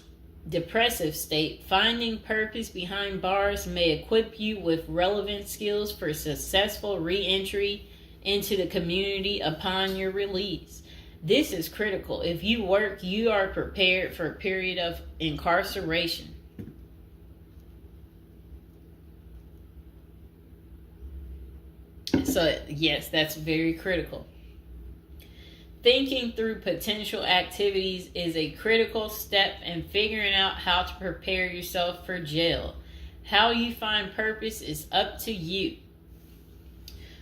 depressive state, finding purpose behind bars may equip you with relevant skills for successful re-entry into the community upon your release. This is critical. If you work, you are prepared for a period of incarceration. So, yes, that's very critical. Thinking through potential activities is a critical step in figuring out how to prepare yourself for jail. How you find purpose is up to you.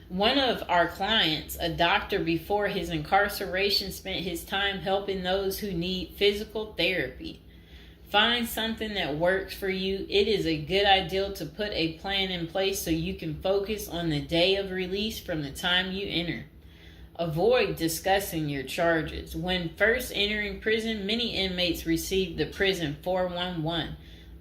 One of our clients, a doctor before his incarceration, spent his time helping those who need physical therapy. Find something that works for you. It is a good idea to put a plan in place so you can focus on the day of release from the time you enter. Avoid discussing your charges. When first entering prison, many inmates receive the prison 411.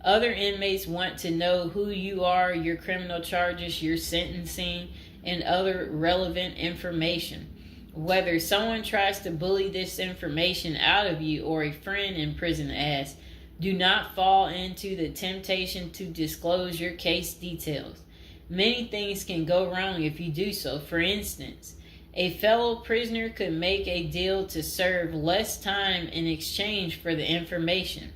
Other inmates want to know who you are, your criminal charges, your sentencing, and other relevant information. Whether someone tries to bully this information out of you or a friend in prison asks, do not fall into the temptation to disclose your case details. Many things can go wrong if you do so. For instance, a fellow prisoner could make a deal to serve less time in exchange for the information,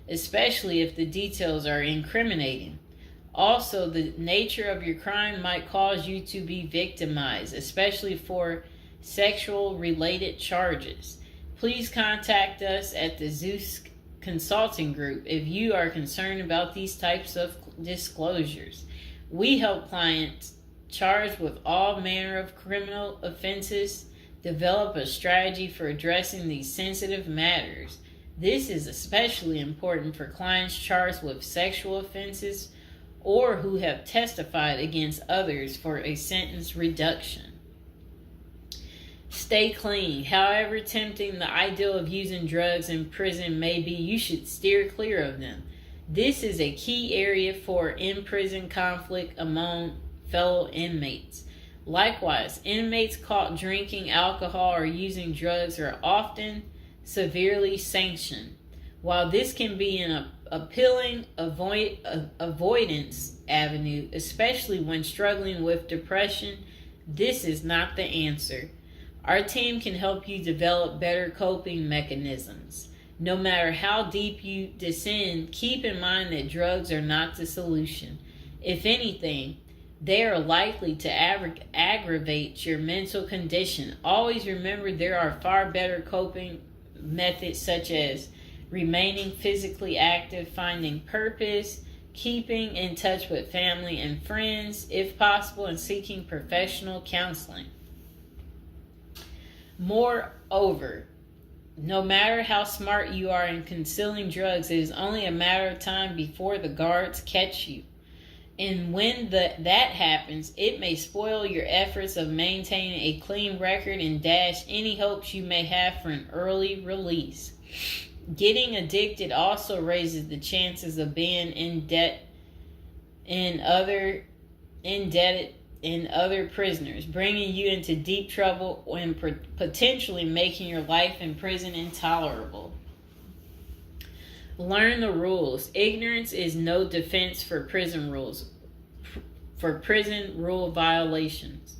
especially if the details are incriminating. Also, the nature of your crime might cause you to be victimized, especially for sexual-related charges. Please contact us at the Zeus Consulting Group if you are concerned about these types of disclosures. We help clients charged with all manner of criminal offenses develop a strategy for addressing these sensitive matters. This is especially important for clients charged with sexual offenses or who have testified against others for a sentence reduction. Stay clean. However tempting the ideal of using drugs in prison may be, you should steer clear of them. This is a key area for in-prison conflict among fellow inmates. Likewise, inmates caught drinking alcohol or using drugs are often severely sanctioned. While this can be an appealing avoidance avenue, especially when struggling with depression, this is not the answer. Our team can help you develop better coping mechanisms. No matter how deep you descend, keep in mind that drugs are not the solution. If anything, they are likely to aggravate your mental condition. Always remember there are far better coping methods such as remaining physically active, finding purpose, keeping in touch with family and friends, if possible, and seeking professional counseling. Moreover, no matter how smart you are in concealing drugs, it is only a matter of time before the guards catch you. And when that happens, it may spoil your efforts of maintaining a clean record and dash any hopes you may have for an early release. Getting addicted also raises the chances of being indebted in other prisoners, bringing you into deep trouble and potentially making your life in prison intolerable. Learn the rules. Ignorance is no defense for prison rules, for prison rule violations.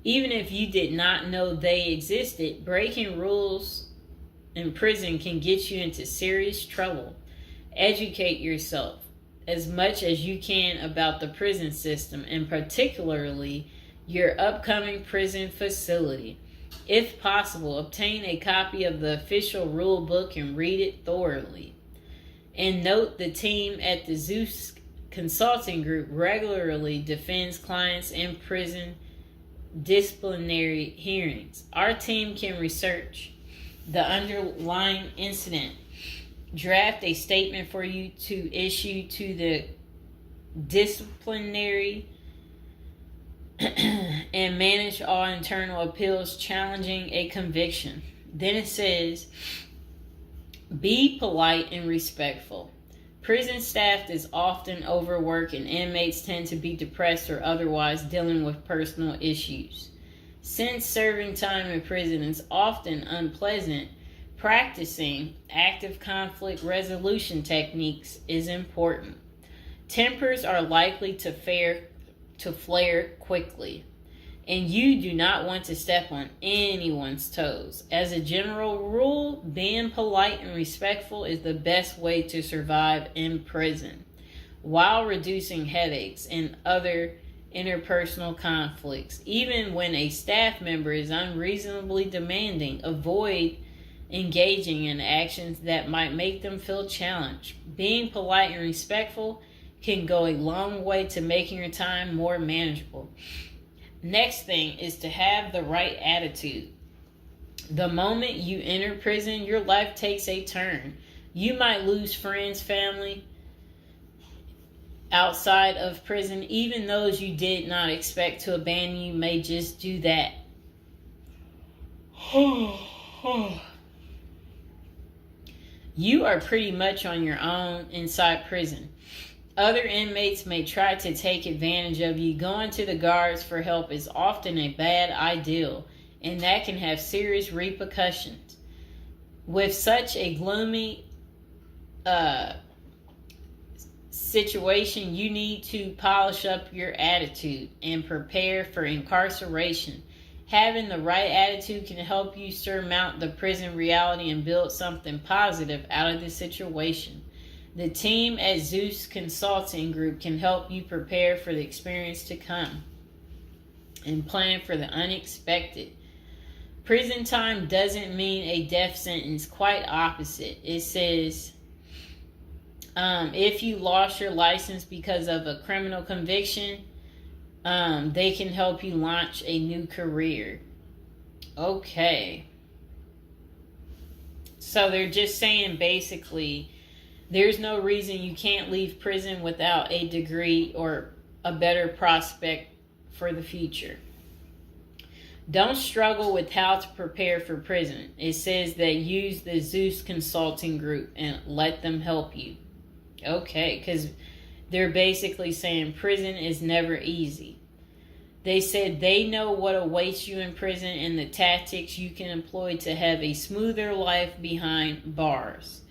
Even if you did not know they existed, breaking rules in prison can get you into serious trouble. Educate yourself as much as you can about the prison system, and particularly your upcoming prison facility. If possible, obtain a copy of the official rule book and read it thoroughly. And note, the team at the Zeus Consulting Group regularly defends clients in prison disciplinary hearings. Our team can research the underlying incident, draft a statement for you to issue to the disciplinary, and manage all internal appeals challenging a conviction. Then it says, be polite and respectful. Prison staff is often overworked and inmates tend to be depressed or otherwise dealing with personal issues. Since serving time in prison is often unpleasant, practicing active conflict resolution techniques is important. Tempers are likely to flare quickly. and you do not want to step on anyone's toes. As a general rule, being polite and respectful is the best way to survive in prison, while reducing headaches and other interpersonal conflicts. Even when a staff member is unreasonably demanding, avoid engaging in actions that might make them feel challenged. Being polite and respectful can go a long way to making your time more manageable. Next thing is to have the right attitude. The moment you enter prison, your life takes a turn. You might lose friends, family outside of prison. Even those you did not expect to abandon you may just do that. You are pretty much on your own inside prison. Other inmates may try to take advantage of you. Going to the guards for help is often a bad idea, and that can have serious repercussions. With such a gloomy situation, you need to polish up your attitude and prepare for incarceration. Having the right attitude can help you surmount the prison reality and build something positive out of the situation. The team at Zeus Consulting Group can help you prepare for the experience to come and plan for the unexpected. Prison time doesn't mean a death sentence, quite opposite. It says if you lost your license because of a criminal conviction, they can help you launch a new career. Okay. So they're just saying basically, there's no reason you can't leave prison without a degree or a better prospect for the future. Don't struggle with how to prepare for prison. It says that use the Zeus Consulting Group and let them help you. Okay, because they're basically saying prison is never easy. They said they know what awaits you in prison and the tactics you can employ to have a smoother life behind bars.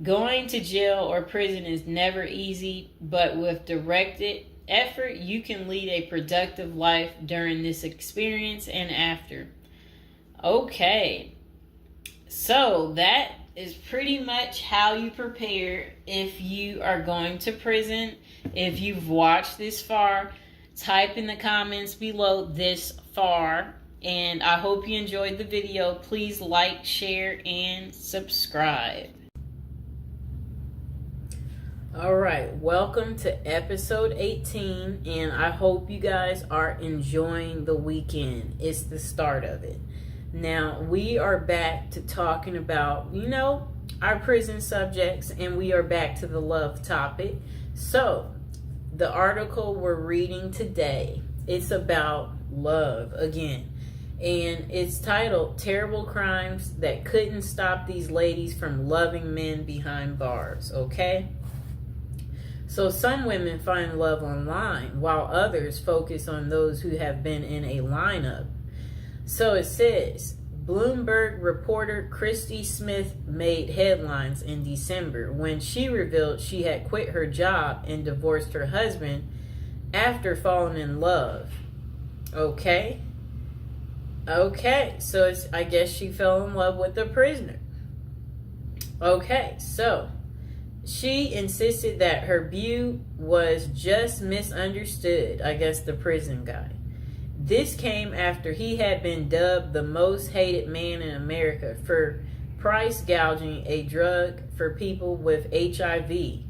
Going to jail or prison is never easy, but with directed effort, you can lead a productive life during this experience and after. Okay, so that is pretty much how you prepare if you are going to prison. If you've watched this far, type in the comments below this far, and I hope you enjoyed the video. Please like, share, and subscribe. All right, welcome to episode 18, and I hope you guys are enjoying the weekend. It's the start of it. Now, we are back to talking about, our prison subjects, and we are back to the love topic. So, the article we're reading today, it's about love again. And it's titled, Terrible Crimes That Couldn't Stop These Ladies from Loving Men Behind Bars, okay? So some women find love online, while others focus on those who have been in a lineup. So it says, Bloomberg reporter Christy Smith made headlines in December when she revealed she had quit her job and divorced her husband after falling in love. Okay, so I guess she fell in love with the prisoner. Okay, so she insisted that her view was just misunderstood, I guess the prison guy. This came after he had been dubbed the most hated man in America for price gouging a drug for people with HIV.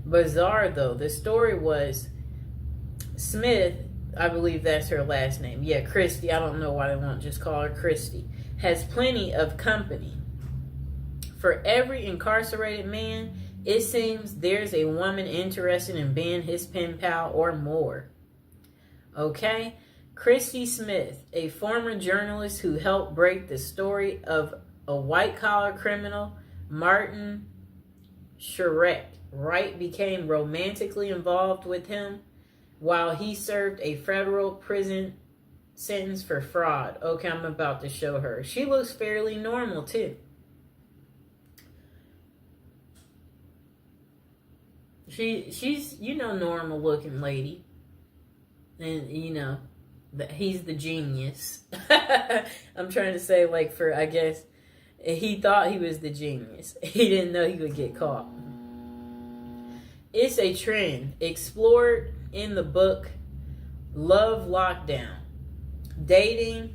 Bizarre though, the story was Smith, I believe that's her last name. Yeah, Christy, I don't know why they won't just call her Christy, has plenty of company. For every incarcerated man, it seems there's a woman interested in being his pen pal or more. Okay? Christy Smith, a former journalist who helped break the story of a white-collar criminal, Martin Shkreli, Wright became romantically involved with him while he served a federal prison sentence for fraud. Okay, I'm about to show her. She looks fairly normal, too. She's, normal-looking lady. And, He's the genius. I'm trying to say, like, for, I guess, he thought he was the genius. He didn't know he would get caught. It's a trend explored in the book Love Lockdown: Dating,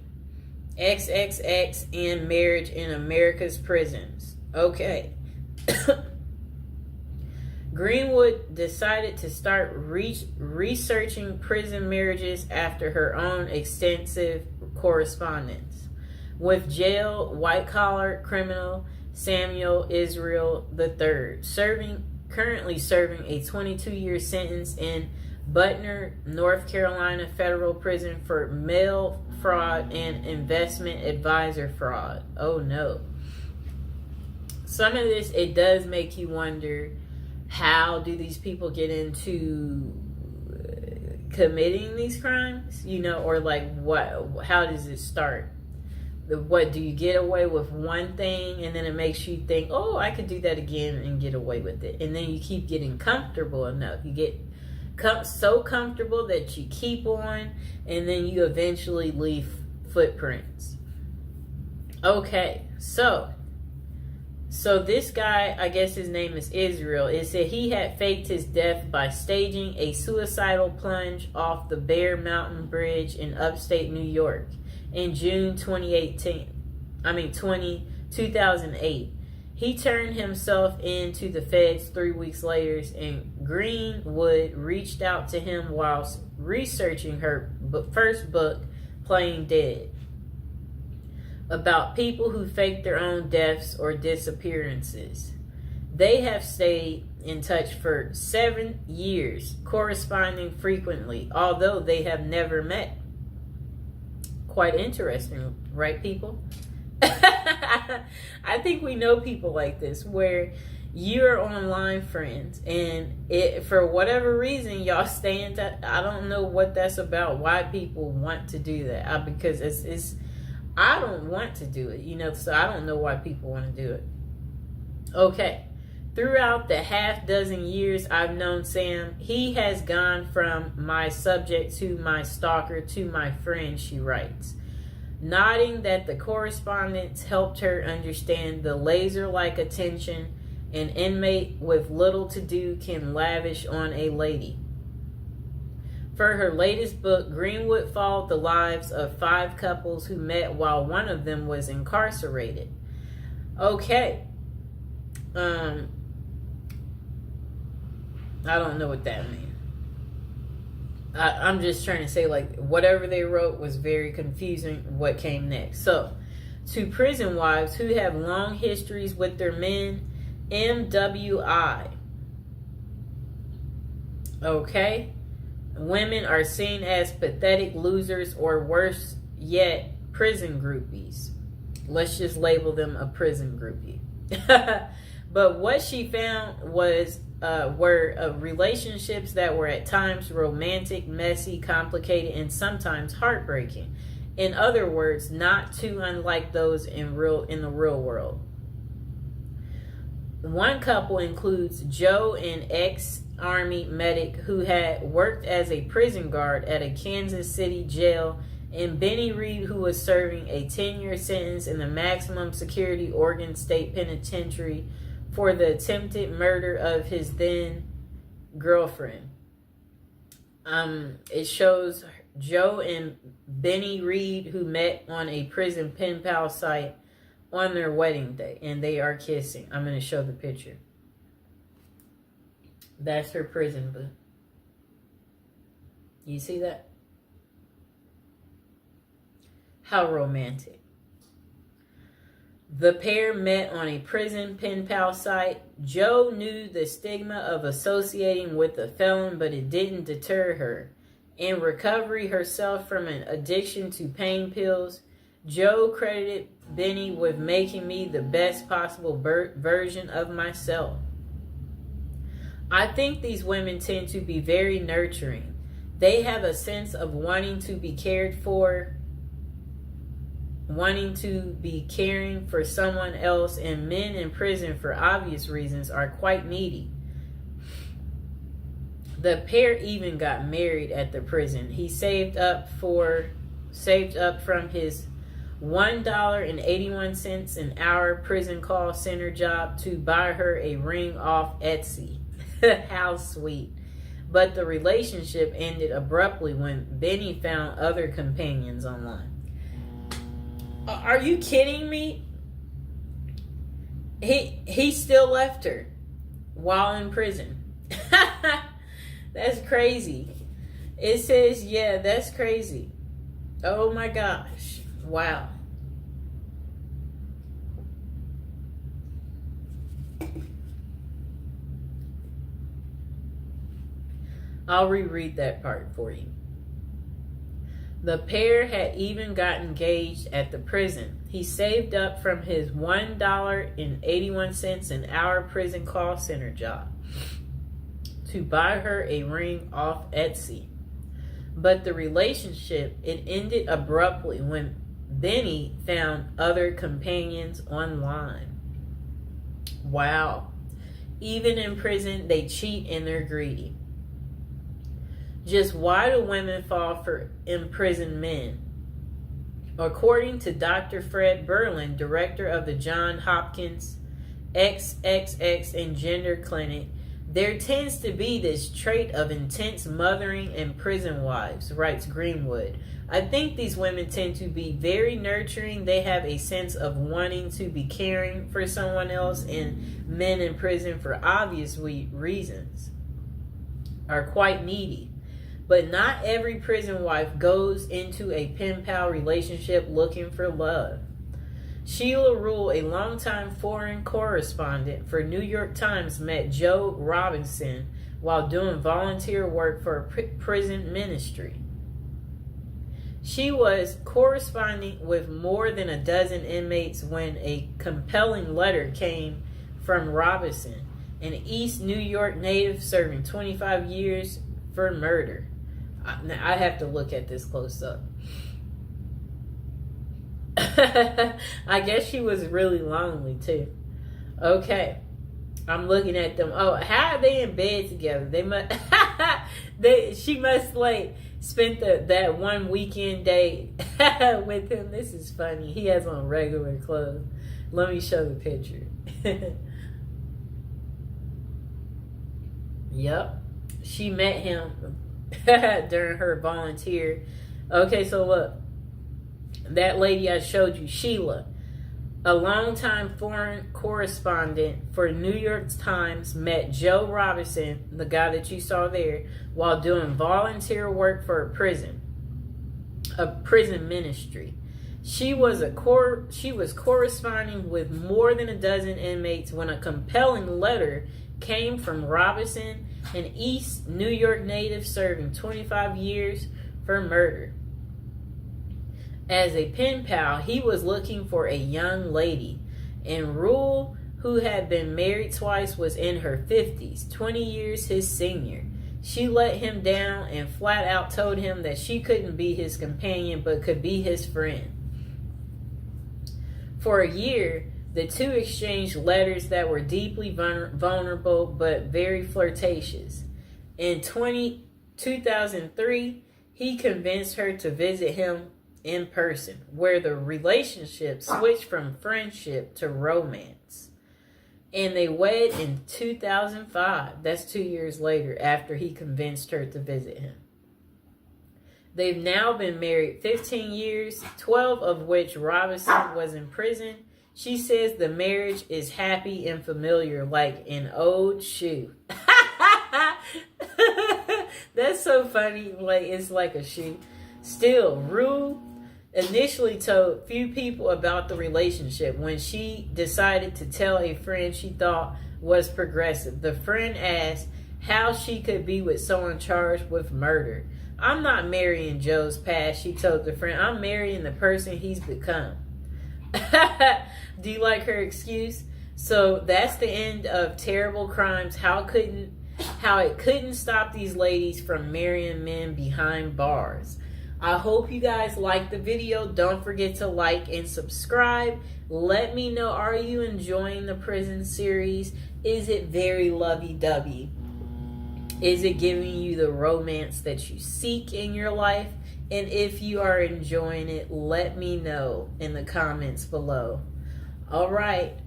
XXX, and Marriage in America's Prisons. Okay. Greenwood decided to start researching prison marriages after her own extensive correspondence with jail white-collar criminal Samuel Israel III, currently serving a 22-year sentence in Butner, North Carolina federal prison for mail fraud and investment advisor fraud. Oh no. Some of this, it does make you wonder, how do these people get into committing these crimes? You know, or like how does it start? What do you get away with one thing and then it makes you think, oh, I could do that again and get away with it. And then you keep getting comfortable enough. You get so comfortable that you keep on, and then you eventually leave footprints. Okay, so this guy, I guess his name is Israel, it said he had faked his death by staging a suicidal plunge off the Bear Mountain Bridge in upstate New York in June 2008. He turned himself in to the feds 3 weeks later, and Greenwood reached out to him whilst researching her first book, Playing Dead, about people who fake their own deaths or disappearances. They have stayed in touch for 7 years, corresponding frequently, although they have never met. Quite interesting, right, people? I think we know people like this, where you're online friends, and for whatever reason y'all stay in touch. I don't know what that's about, why people want to do that. Because it's I don't want to do it, you know, so I don't know why people want to do it. Okay. Throughout the half dozen years I've known Sam, he has gone from my subject to my stalker to my friend, she writes, nodding that the correspondence helped her understand the laser-like attention an inmate with little to do can lavish on a lady. For her latest book, Greenwood followed the lives of 5 couples who met while one of them was incarcerated. Okay. I don't know what that means. I'm just trying to say, like, whatever they wrote was very confusing what came next. So, to prison wives who have long histories with their men, MWI. Okay? Women are seen as pathetic losers, or worse yet, prison groupies. Let's just label them a prison groupie. But what she found were relationships that were at times romantic, messy, complicated, and sometimes heartbreaking. In other words, not too unlike those in the real world. One couple includes Joe, an ex-Army medic who had worked as a prison guard at a Kansas City jail, and Benny Reed, who was serving a 10-year sentence in the maximum security Oregon State Penitentiary for the attempted murder of his then girlfriend. It shows Joe and Benny Reed, who met on a prison pen pal site, on their wedding day, and they are kissing. I'm going to show the picture. That's her prison book. You see that? How romantic. The pair met on a prison pen pal site. Joe knew the stigma of associating with a felon, but it didn't deter her. In recovery herself from an addiction to pain pills, Joe credited Benny with making me the best possible version of myself. I think these women tend to be very nurturing. They have a sense of wanting to be cared for, wanting to be caring for someone else, and men in prison, for obvious reasons, are quite needy. The pair even got married at the prison. He saved up from his $1.81 an hour prison call center job to buy her a ring off Etsy. How sweet. But the relationship ended abruptly when Benny found other companions online. Are you kidding me? He still left her while in prison. That's crazy. It says, yeah, that's crazy. Oh my gosh. Wow. I'll reread that part for you. The pair had even got engaged at the prison. He saved up from his $1.81 an hour prison call center job to buy her a ring off Etsy. But the relationship, it ended abruptly when Benny found other companions online. Wow. Even in prison, they cheat and they're greedy. Just why do women fall for imprisoned men? According to Dr. Fred Berlin, director of the Johns Hopkins XXX and Gender Clinic, there tends to be this trait of intense mothering in prison wives, writes Greenwood. I think these women tend to be very nurturing. They have a sense of wanting to be caring for someone else, and men in prison, for obvious reasons, are quite needy. But not every prison wife goes into a pen pal relationship looking for love. Sheila Rule, a longtime foreign correspondent for New York Times, met Joe Robinson while doing volunteer work for a prison ministry. She was corresponding with more than a dozen inmates when a compelling letter came from Robinson, an East New York native serving 25 years for murder. Now, I have to look at this close up. I guess she was really lonely too. Okay, I'm looking at them. Oh, how are they in bed together? They must. She must like spent that one weekend day with him. This is funny. He has on regular clothes. Let me show the picture. Yep, she met him during her volunteer. Okay, so look. That lady I showed you, Sheila, a longtime foreign correspondent for New York Times, met Joe Robinson, the guy that you saw there, while doing volunteer work for a prison ministry. She was corresponding with more than a dozen inmates when a compelling letter came from Robinson, an East New York native serving 25 years for murder. As a pen pal, he was looking for a young lady, and Rule, who had been married twice, was in her 50s, 20 years his senior. She let him down and flat out told him that she couldn't be his companion but could be his friend. For a year, the two exchanged letters that were deeply vulnerable but very flirtatious. In 2003, he convinced her to visit him in person, where the relationship switched from friendship to romance. And they wed in 2005. That's 2 years later, after he convinced her to visit him. They've now been married 15 years, 12 of which Robinson was in prison. She says the marriage is happy and familiar, like an old shoe. That's so funny. Like, it's like a shoe. Still, Rue initially told few people about the relationship. When she decided to tell a friend she thought was progressive, the friend asked how she could be with someone charged with murder. I'm not marrying Joe's past, she told the friend. I'm marrying the person he's become. Do you like her excuse? So that's the end of terrible crimes. How it couldn't stop these ladies from marrying men behind bars. I hope you guys liked the video. Don't forget to like and subscribe. Let me know, are you enjoying the prison series? Is it very lovey-dovey? Is it giving you the romance that you seek in your life? And if you are enjoying it, let me know in the comments below. All right.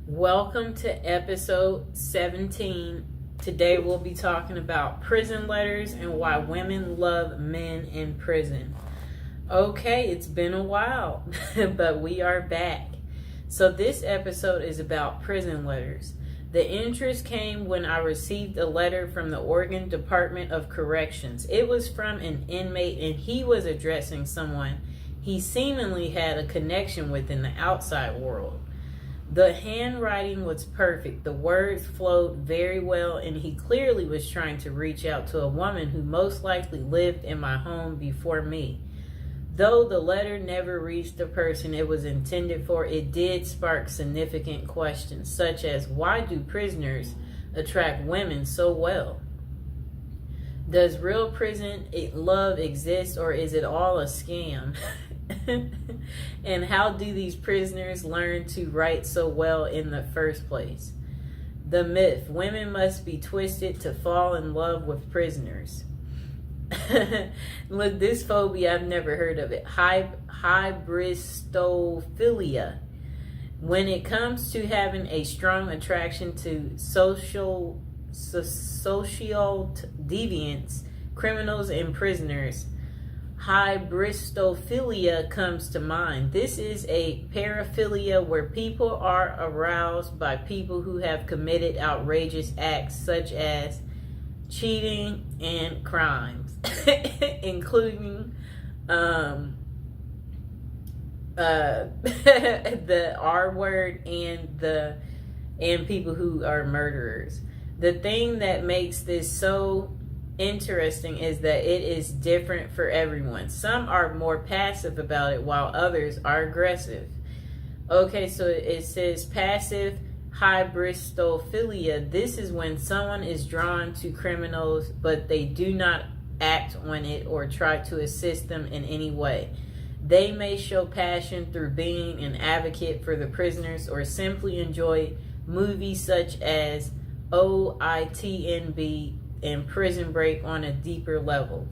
Welcome to episode 17. Today we'll be talking about prison letters and why women love men in prison. Okay, it's been a while, but we are back. So this episode is about prison letters. The interest came when I received a letter from the Oregon Department of Corrections. It was from an inmate, and he was addressing someone he seemingly had a connection with in the outside world. The handwriting was perfect. The words flowed very well, and he clearly was trying to reach out to a woman who most likely lived in my home before me. Though the letter never reached the person it was intended for, it did spark significant questions, such as why do prisoners attract women so well? Does real prison love exist, or is it all a scam? And how do these prisoners learn to write so well in the first place? The myth, women must be twisted to fall in love with prisoners. Look, this phobia, I've never heard of it. Hybristophilia. When it comes to having a strong attraction to social deviants, criminals, and prisoners, hybristophilia comes to mind. This is a paraphilia where people are aroused by people who have committed outrageous acts such as cheating and crimes, including the R word and people who are murderers. The thing that makes this so interesting is that it is different for everyone. Some are more passive about it while others are aggressive. Okay, so it says passive hybristophilia. This is when someone is drawn to criminals but they do not act on it or try to assist them in any way. They may show passion through being an advocate for the prisoners or simply enjoy movies such as OITNB and Prison Break on a deeper level,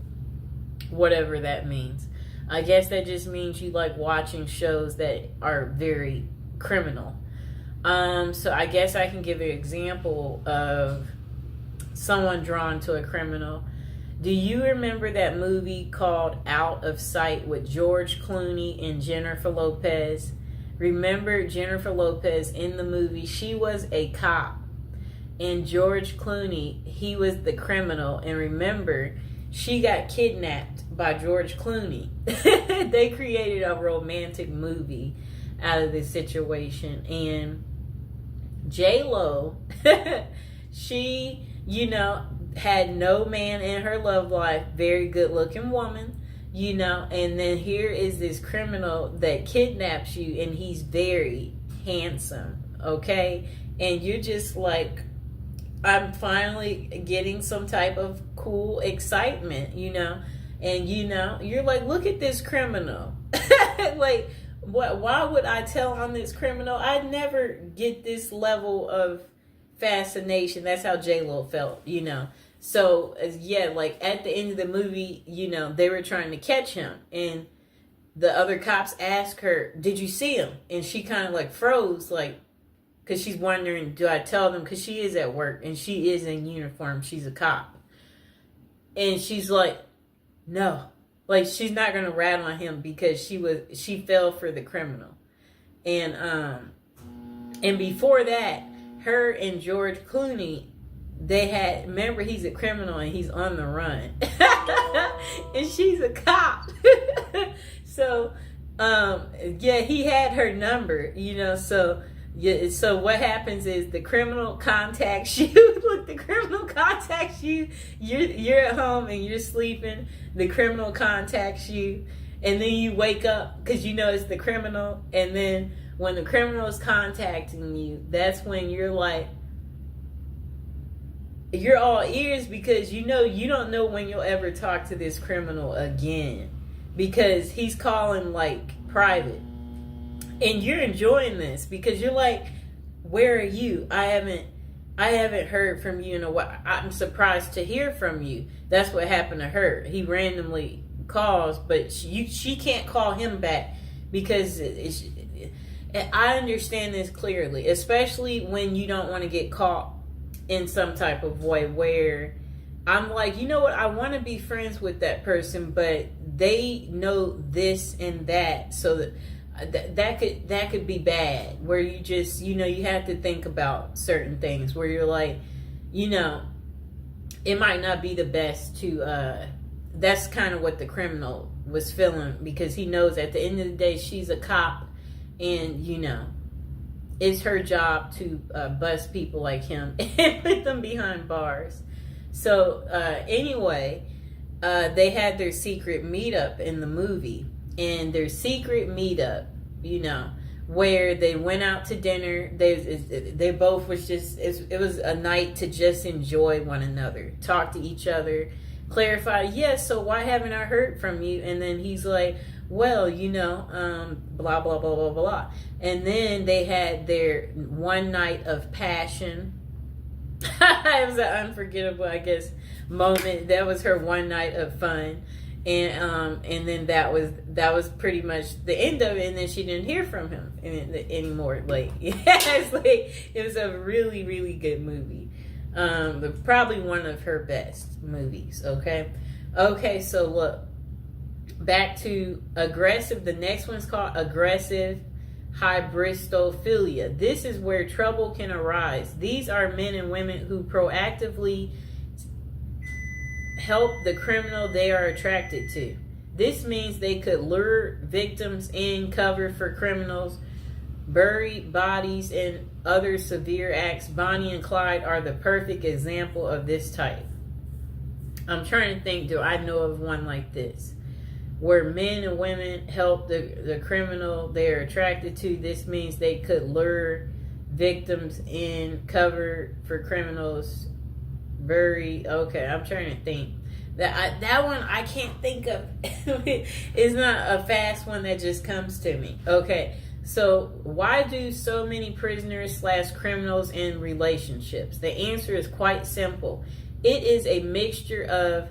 whatever that means. I guess that just means you like watching shows that are very criminal. So I guess I can give an example of someone drawn to a criminal. Do you remember that movie called Out of Sight with George Clooney and Jennifer Lopez? Remember Jennifer Lopez in the movie? She was a cop. And George Clooney, he was the criminal. And remember, she got kidnapped by George Clooney. They created a romantic movie out of this situation. And J-Lo, she, had no man in her love life. Very good looking woman, And then here is this criminal that kidnaps you, and he's very handsome, okay? And you're just like, I'm finally getting some type of cool excitement, and you're like, look at this criminal. Like, why would I tell on this criminal? I never get this level of fascination. That's how J-Lo felt, So yeah, like at the end of the movie, they were trying to catch him, and the other cops asked her, did you see him? And she kind of like froze, like, because she's wondering, do I tell them? Because she is at work and she is in uniform. She's a cop. And she's like, no. Like, she's not going to rat on him because she fell for the criminal. And before that, her and George Clooney, remember, he's a criminal and he's on the run. And she's a cop. So, yeah, he had her number, so... Yeah, so what happens is the criminal contacts you. Look, the criminal contacts you. You're at home and you're sleeping. The criminal contacts you, and then you wake up because it's the criminal. And then when the criminal is contacting you, that's when you're like, you're all ears because you don't know when you'll ever talk to this criminal again because he's calling like private. And you're enjoying this because you're like, where are you? I haven't I haven't heard from you in a while. I'm surprised to hear from you. That's what happened to her. He randomly calls, but she can't call him back because I understand this clearly, especially when you don't want to get caught in some type of way where I'm like, you know what, I want to be friends with that person, but they know this and that, so that could be bad, where you just, you have to think about certain things where you're like, it might not be the best to that's kind of what the criminal was feeling, because he knows at the end of the day she's a cop, and it's her job to bust people like him and put them behind bars. So anyway, they had their secret meetup in the movie, and their secret meetup, where they went out to dinner. They both was just, it was a night to just enjoy one another, talk to each other, clarify, yes, so why haven't I heard from you? And then he's like, well, blah, blah, blah, blah, blah. And then they had their one night of passion. It was an unforgettable, I guess, moment. That was her one night of fun. And then that was pretty much the end of it, and then she didn't hear from him anymore. It was a really, really good movie. Probably one of her best movies. Okay, so look, back to aggressive. The next one's called aggressive hybristophilia. This is where trouble can arise. These are men and women who proactively help the criminal they are attracted to. This means they could lure victims in, cover for criminals, bury bodies, and other severe acts. Bonnie and Clyde are the perfect example of this type. I'm trying to think, do I know of one like this? Where men and women help the criminal they're attracted to. This means they could lure victims in, cover for criminals, bury. Okay, I'm trying to think. That one I can't think of. It's not a fast one that just comes to me. Okay, so why do so many prisoners / criminals in relationships? The answer is quite simple. It is a mixture of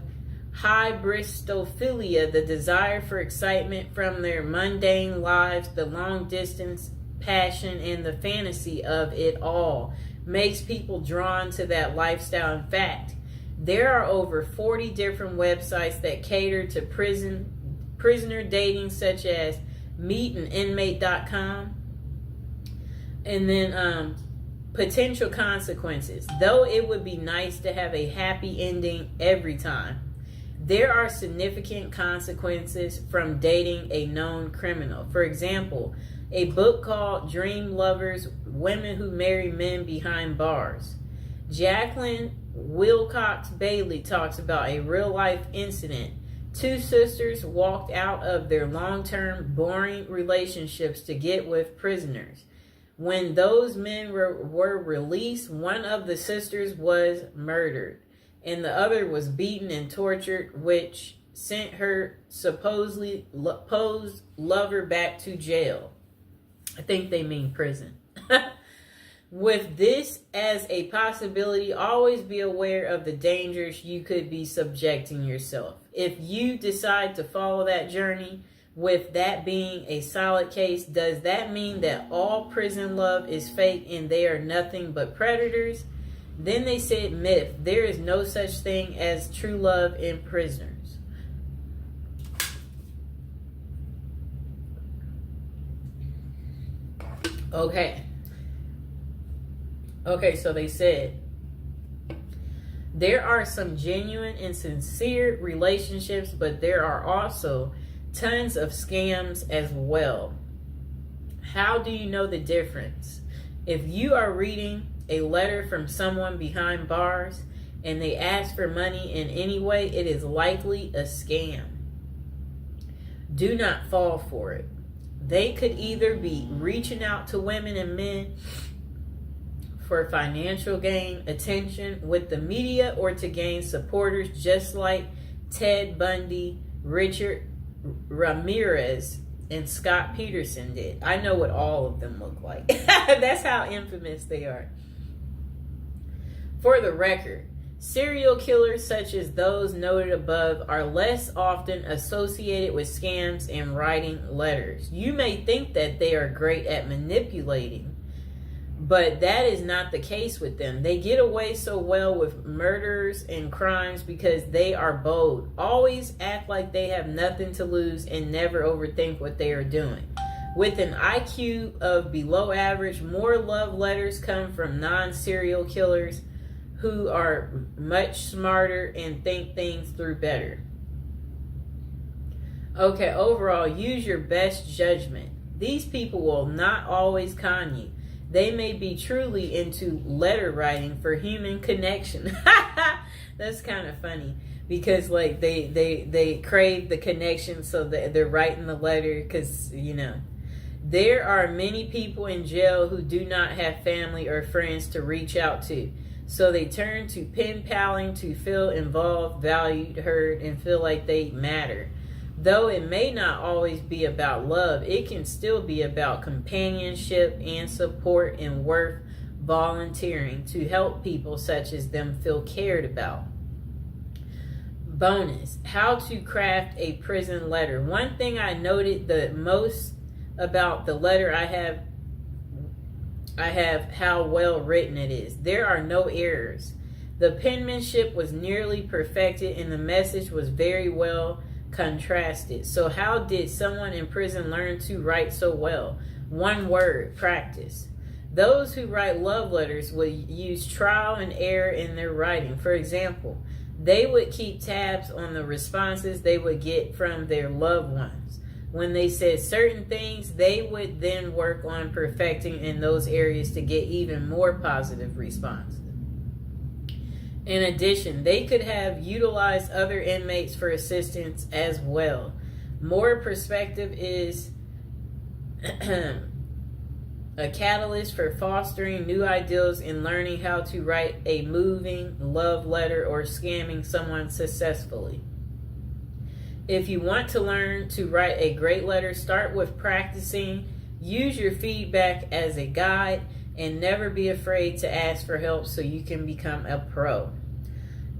hybristophilia, the desire for excitement from their mundane lives, the long distance passion, and the fantasy of it all makes people drawn to that lifestyle. In fact, there are over 40 different websites that cater to prisoner dating, such as meetaninmate.com. And then potential consequences. Though it would be nice to have a happy ending every time, there are significant consequences from dating a known criminal. For example, a book called Dream Lovers: Women Who Marry Men Behind Bars. Jacqueline Wilcox Bailey talks about a real-life incident. Two sisters walked out of their long-term, boring relationships to get with prisoners. When those men were released, one of the sisters was murdered, and the other was beaten and tortured, which sent her supposedly posed lover back to jail. I think they mean prison. With this as a possibility, always be aware of the dangers you could be subjecting yourself. If you decide to follow that journey, with that being a solid case, does that mean that all prison love is fake and they are nothing but predators? Then they said myth. There is no such thing as true love in prisoners. Okay, so they said there are some genuine and sincere relationships, but there are also tons of scams as well. How do you know the difference? If you are reading a letter from someone behind bars and they ask for money in any way, it is likely a scam. Do not fall for it. They could either be reaching out to women and men for financial gain, attention with the media, or to gain supporters, just like Ted Bundy, Richard Ramirez, and Scott Peterson did. I know what all of them look like. That's how infamous they are. For the record, serial killers such as those noted above are less often associated with scams and writing letters. You may think that they are great at manipulating, but that is not the case with them. They get away so well with murders and crimes because they are bold, always act like they have nothing to lose, and never overthink what they are doing. With an IQ of below average, more love letters come from non-serial killers who are much smarter and think things through better. Okay, overall, use your best judgment. These people will not always con you. They may be truly into letter writing for human connection. That's kind of funny because like they crave the connection, so that they're writing the letter because, you know, there are many people in jail who do not have family or friends to reach out to. So they turn to pen paling to feel involved, valued, heard, and feel like they matter. Though it may not always be about love, it can still be about companionship and support, and worth volunteering to help people such as them feel cared about. Bonus: how to craft a prison letter. One thing I noted the most about the letter I have how well written it is. There are no errors. The penmanship was nearly perfected and the message was very well contrasted. So how did someone in prison learn to write so well? One word: practice. Those who write love letters would use trial and error in their writing. For example, they would keep tabs on the responses they would get from their loved ones. When they said certain things, they would then work on perfecting in those areas to get even more positive responses. In addition, they could have utilized other inmates for assistance as well. More perspective is a catalyst for fostering new ideas in learning how to write a moving love letter or scamming someone successfully. If you want to learn to write a great letter, start with practicing. Use your feedback as a guide and never be afraid to ask for help so you can become a pro.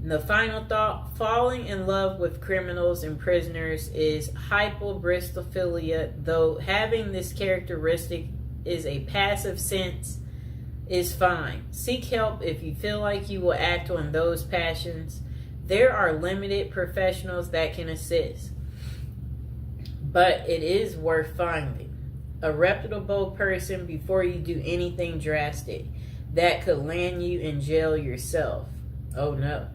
And the final thought: falling in love with criminals and prisoners is hyperbristophilia. Though having this characteristic is a passive sense is fine. Seek help if you feel like you will act on those passions. There are limited professionals that can assist, but it is worth finding a reputable person before you do anything drastic that could land you in jail yourself. Oh no.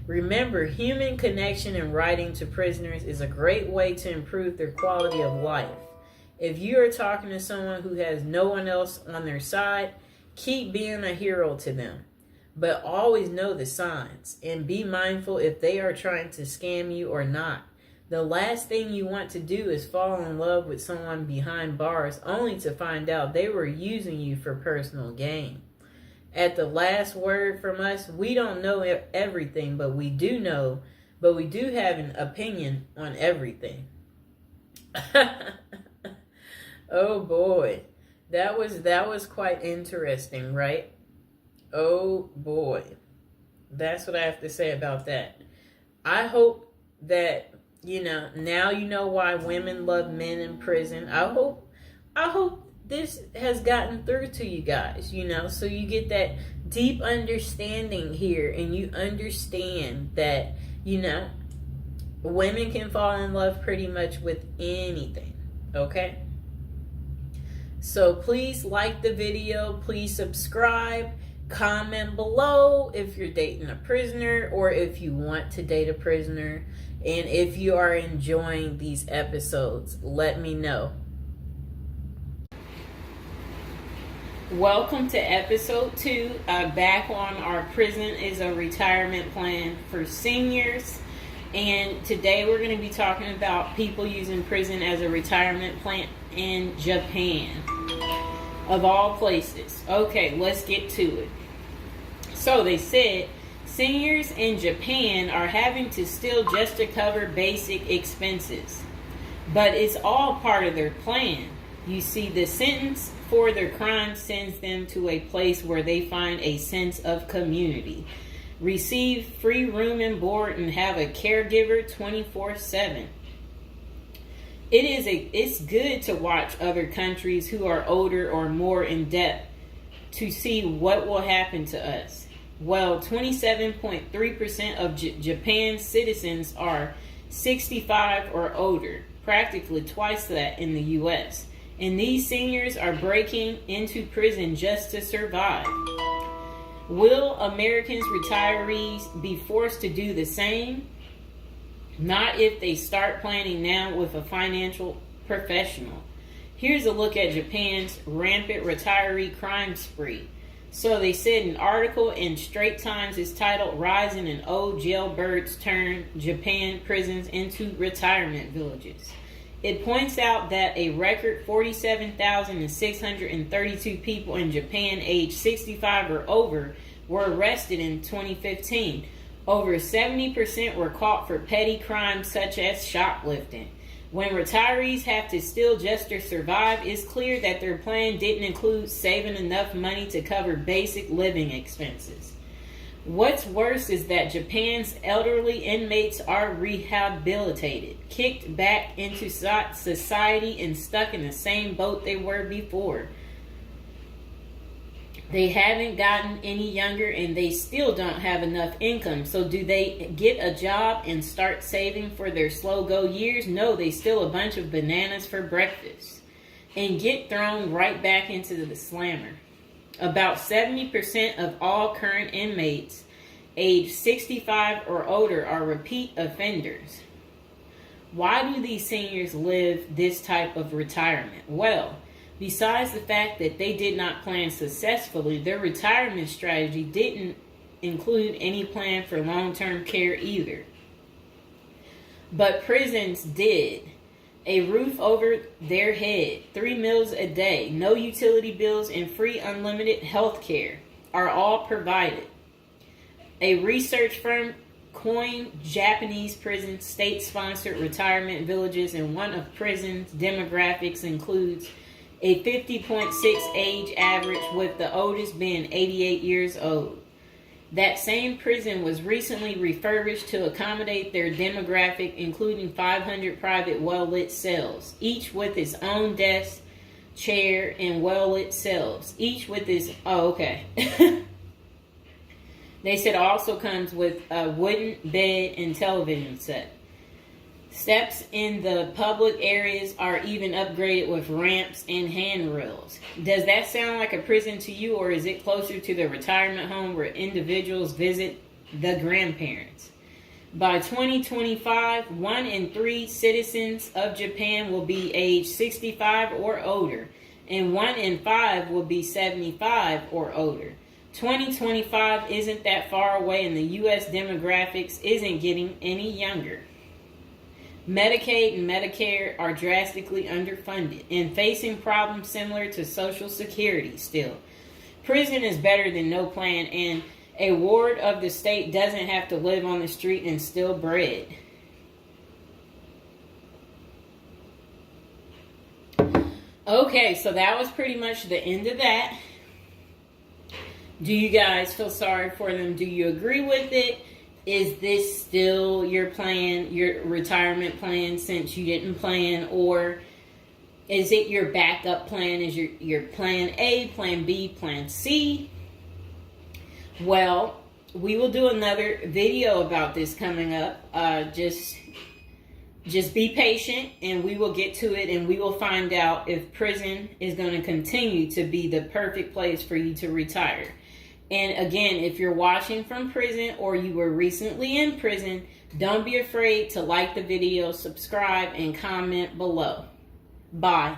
Remember, human connection and writing to prisoners is a great way to improve their quality of life. If you are talking to someone who has no one else on their side, keep being a hero to them. But always know the signs and be mindful if they are trying to scam you or not. The last thing you want to do is fall in love with someone behind bars only to find out they were using you for personal gain. At the last word from us, we don't know everything, but we do have an opinion on everything. Oh boy. That was quite interesting, right? Oh boy. That's what I have to say about that. I hope that, now you know why women love men in prison. I hope this has gotten through to you guys, so you get that deep understanding here, and you understand that, women can fall in love pretty much with anything, okay? So please like the video, please subscribe, comment below if you're dating a prisoner or if you want to date a prisoner. And if you are enjoying these episodes, let me know. Welcome to episode 2. Back on our Prison is a Retirement Plan for Seniors. And today we're going to be talking about people using prison as a retirement plan in Japan. Of all places. Okay, let's get to it. So they said seniors in Japan are having to steal just to cover basic expenses. But it's all part of their plan. You see, the sentence for their crime sends them to a place where they find a sense of community, receive free room and board, and have a caregiver 24/7. It's good to watch other countries who are older or more in depth to see what will happen to us. Well, 27.3% of Japan's citizens are 65 or older, practically twice that in the U.S. And these seniors are breaking into prison just to survive. Will Americans retirees be forced to do the same? Not if they start planning now with a financial professional. Here's a look at Japan's rampant retiree crime spree. So they said an article in Straits Times is titled "Rising in Old Jailbirds Turn Japan Prisons into Retirement Villages." It points out that a record 47,632 people in Japan aged 65 or over were arrested in 2015. Over 70% were caught for petty crimes such as shoplifting. When retirees have to steal just to survive, it's clear that their plan didn't include saving enough money to cover basic living expenses. What's worse is that Japan's elderly inmates are rehabilitated, kicked back into society, and stuck in the same boat they were before. They haven't gotten any younger, and they still don't have enough income. So do they get a job and start saving for their slow-go years? No, they steal a bunch of bananas for breakfast and get thrown right back into the slammer. About 70% of all current inmates aged 65 or older are repeat offenders. Why do these seniors live this type of retirement? Well, besides the fact that they did not plan successfully, their retirement strategy didn't include any plan for long-term care either. But prisons did. A roof over their head, 3 meals a day, no utility bills, and free unlimited health care are all provided. A research firm coined Japanese prison state-sponsored retirement villages, and one of prisons' demographics includes a 50.6 age average, with the oldest being 88 years old. That same prison was recently refurbished to accommodate their demographic, including 500 private well-lit cells, each with its own desk, chair, and well-lit cells, each with its... Oh, okay. They said it also comes with a wooden bed and television set. Steps in the public areas are even upgraded with ramps and handrails. Does that sound like a prison to you, or is it closer to the retirement home where individuals visit the grandparents? By 2025, 1 in 3 citizens of Japan will be age 65 or older, and 1 in 5 will be 75 or older. 2025 isn't that far away, and the U.S. demographics isn't getting any younger. Medicaid and Medicare are drastically underfunded and facing problems similar to Social Security still. Prison is better than no plan, and a ward of the state doesn't have to live on the street and steal bread. Okay, so that was pretty much the end of that. Do you guys feel sorry for them? Do you agree with it? Is this still your plan, your retirement plan, since you didn't plan? Or is it your backup plan? Is your plan A, plan B, plan C? Well, we will do another video about this coming up. Just be patient, and we will get to it, and we will find out if prison is going to continue to be the perfect place for you to retire. And again, if you're watching from prison or you were recently in prison, don't be afraid to like the video, subscribe, and comment below. Bye.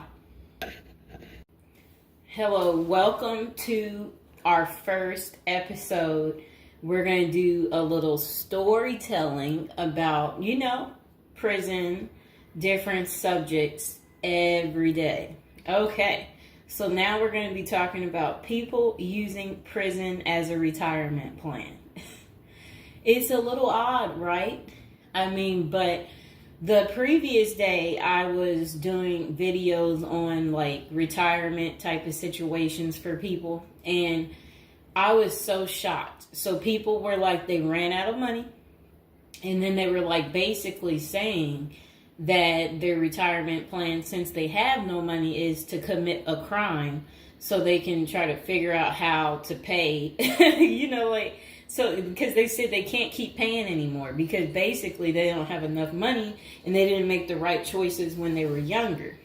Hello, welcome to our first episode. We're going to do a little storytelling about, prison, different subjects every day. Okay. So now we're going to be talking about people using prison as a retirement plan. It's a little odd, right? I mean, but The previous day, I was doing videos on like retirement type of situations for people, and I was so shocked. So people were like, they ran out of money, and then they were like basically saying that their retirement plan, since they have no money, is to commit a crime so they can try to figure out how to pay, like, so because they said they can't keep paying anymore because basically they don't have enough money and they didn't make the right choices when they were younger.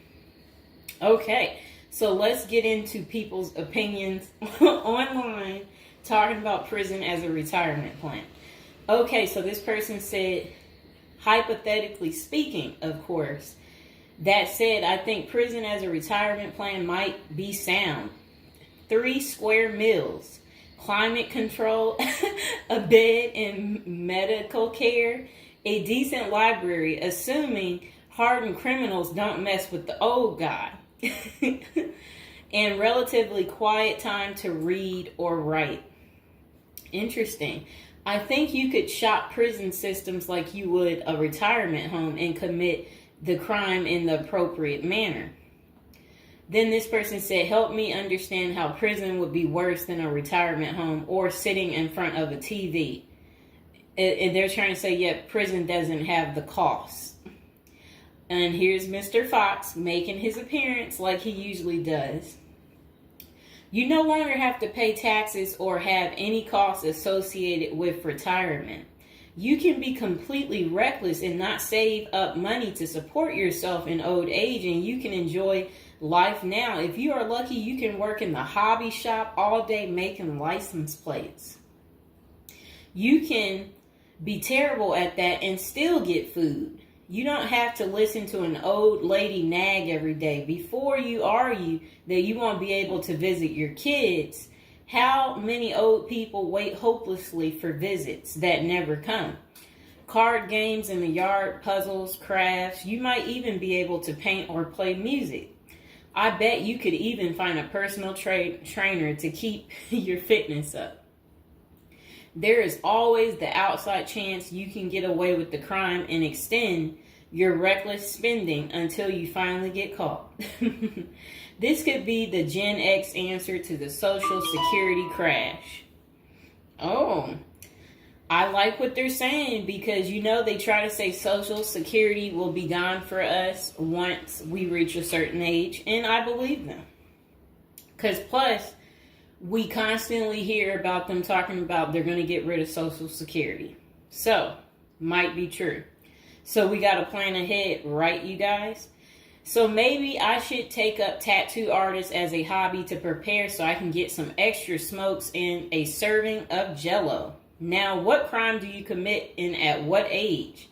Okay, so let's get into people's opinions online talking about prison as a retirement plan. Okay, so this person said, hypothetically speaking, of course, that said, I think prison as a retirement plan might be sound. 3 square meals, climate control, a bed and medical care, a decent library, assuming hardened criminals don't mess with the old guy, and relatively quiet time to read or write. Interesting. I think you could shop prison systems like you would a retirement home and commit the crime in the appropriate manner. Then this person said, help me understand how prison would be worse than a retirement home or sitting in front of a TV. And they're trying to say, yeah, prison doesn't have the costs. And here's Mr. Fox making his appearance like he usually does. You no longer have to pay taxes or have any costs associated with retirement. You can be completely reckless and not save up money to support yourself in old age, and you can enjoy life now. If you are lucky, you can work in the hobby shop all day making license plates. You can be terrible at that and still get food. You don't have to listen to an old lady nag every day before you argue that you won't be able to visit your kids. How many old people wait hopelessly for visits that never come? Card games in the yard, puzzles, crafts. You might even be able to paint or play music. I bet you could even find a personal trainer to keep your fitness up. There is always the outside chance you can get away with the crime and extend your reckless spending until you finally get caught. This could be the Gen X answer to the Social Security crash. Oh, I like what they're saying because, they try to say Social Security will be gone for us once we reach a certain age, and I believe them. Because plus, we constantly hear about them talking about they're going to get rid of Social Security. So, might be true. So we got to plan ahead, right, you guys? So maybe I should take up tattoo artists as a hobby to prepare so I can get some extra smokes and a serving of Jell-O. Now, what crime do you commit and at what age?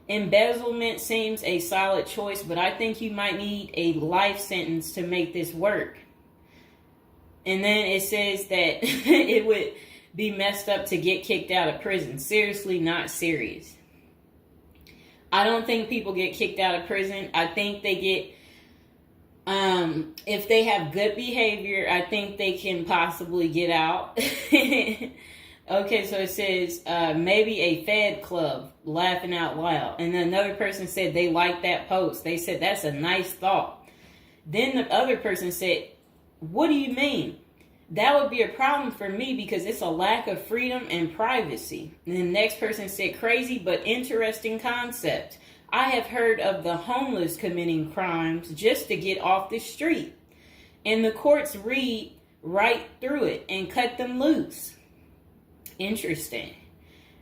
Embezzlement seems a solid choice, but I think you might need a life sentence to make this work. And then it says that it would be messed up to get kicked out of prison. Seriously, not serious. I don't think people get kicked out of prison. I think they get, if they have good behavior, I think they can possibly get out. Okay, so it says maybe a Fed club, laughing out loud. And then another person said they liked that post. They said that's a nice thought. Then the other person said, what do you mean? That would be a problem for me because it's a lack of freedom and privacy. And the next person said, crazy but interesting concept. I have heard of the homeless committing crimes just to get off the street. And the courts read right through it and cut them loose. Interesting.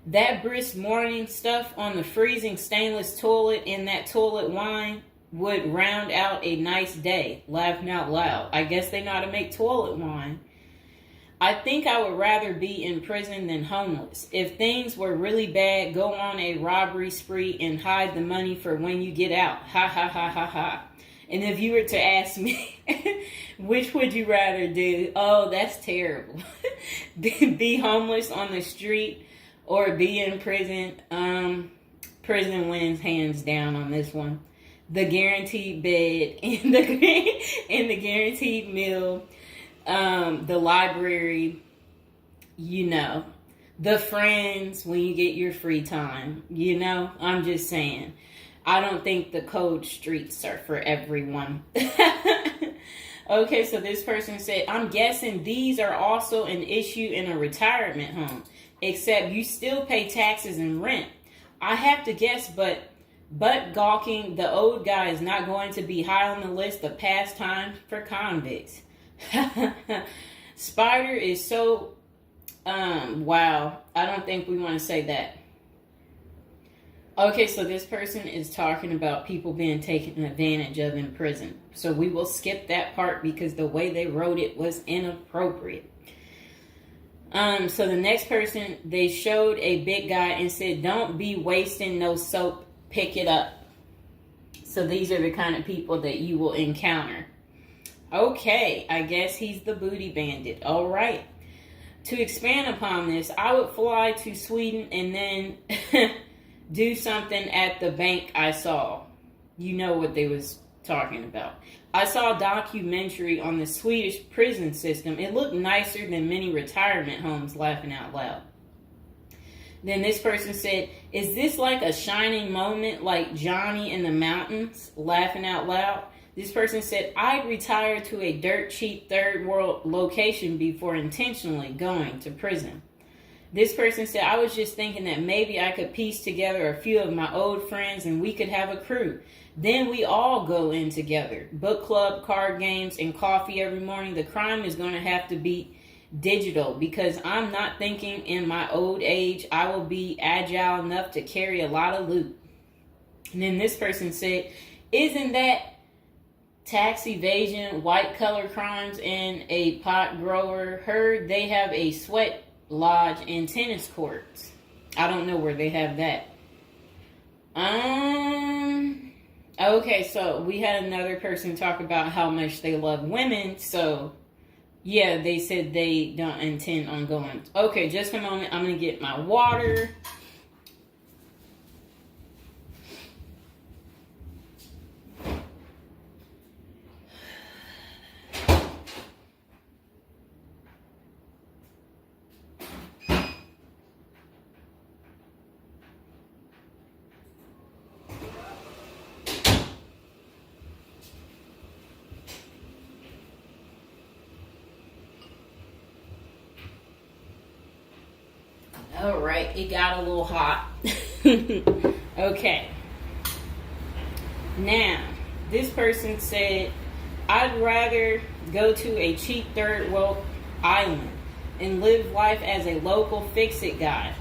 That brisk morning stuff on the freezing stainless toilet and that toilet wine would round out a nice day. Laughing out loud. I guess they know how to make toilet wine. I think I would rather be in prison than homeless. If things were really bad, go on a robbery spree and hide the money for when you get out. Ha ha ha ha ha. And if you were to ask me, which would you rather do? Oh, that's terrible. Be homeless on the street or be in prison? Prison wins hands down on this one. The guaranteed bed and the guaranteed meal, the library, the friends when you get your free time, I'm just saying. I don't think the cold streets are for everyone. Okay, so this person said, I'm guessing these are also an issue in a retirement home, except you still pay taxes and rent. I have to guess, but gawking the old guy is not going to be high on the list of pastimes for convicts. Spider is so, wow, I don't think we want to say that. Okay, so this person is talking about people being taken advantage of in prison. So we will skip that part because the way they wrote it was inappropriate. So the next person, they showed a big guy and said, don't be wasting no soap, pick it up. So these are the kind of people that you will encounter. Okay, I guess he's the booty bandit. All right. To expand upon this, I would fly to Sweden and then do something at the bank I saw. You know what they was talking about. I saw a documentary on the Swedish prison system. It looked nicer than many retirement homes, laughing out loud. Then this person said, is this like a shining moment like Johnny in the Mountains, laughing out loud? This person said, I retired to a dirt cheap third world location before intentionally going to prison. This person said, I was just thinking that maybe I could piece together a few of my old friends and we could have a crew. Then we all go in together. Book club, card games, and coffee every morning. The crime is going to have to be digital because I'm not thinking in my old age I will be agile enough to carry a lot of loot. And then this person said, isn't that tax evasion, white collar crimes, and a pot grower? Heard they have a sweat lodge and tennis courts. I don't know where they have that. Okay, so we had another person talk about how much they love women. So yeah, they said they don't intend on going. Okay, just a moment. I'm gonna get my water. All right, it got a little hot. Okay. Now, this person said, I'd rather go to a cheap third world island and live life as a local fix-it guy.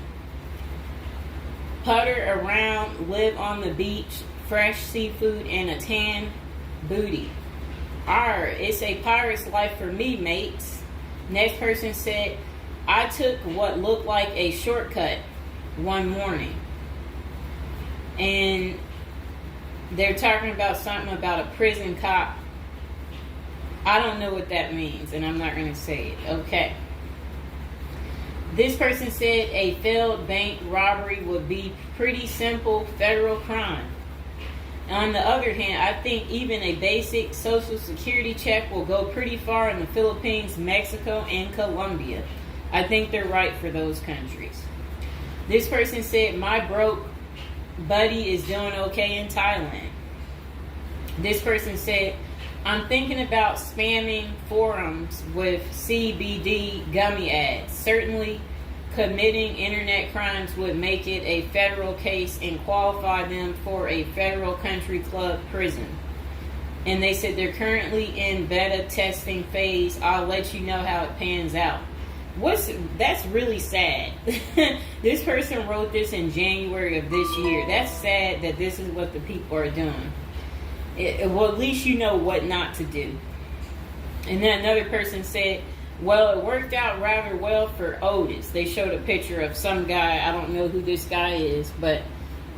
Putter around, live on the beach, fresh seafood, and a tan booty. Arr, it's a pirate's life for me, mates. Next person said, I took what looked like a shortcut one morning. And they're talking about something about a prison cop. I don't know what that means, and I'm not going to say it. Okay. This person said a failed bank robbery would be pretty simple federal crime. On the other hand, I think even a basic social security check will go pretty far in the Philippines, Mexico, and Colombia. I think they're right for those countries. This person said, my broke buddy is doing okay in Thailand. This person said, I'm thinking about spamming forums with CBD gummy ads. Certainly, committing internet crimes would make it a federal case and qualify them for a federal country club prison. And they said they're currently in beta testing phase. I'll let you know how it pans out. That's really sad. This person wrote this in January of this year. That's sad that this is what the people are doing. Well, at least you know what not to do. And then another person said, well, it worked out rather well for Otis. They showed a picture of some guy. I don't know who this guy is, but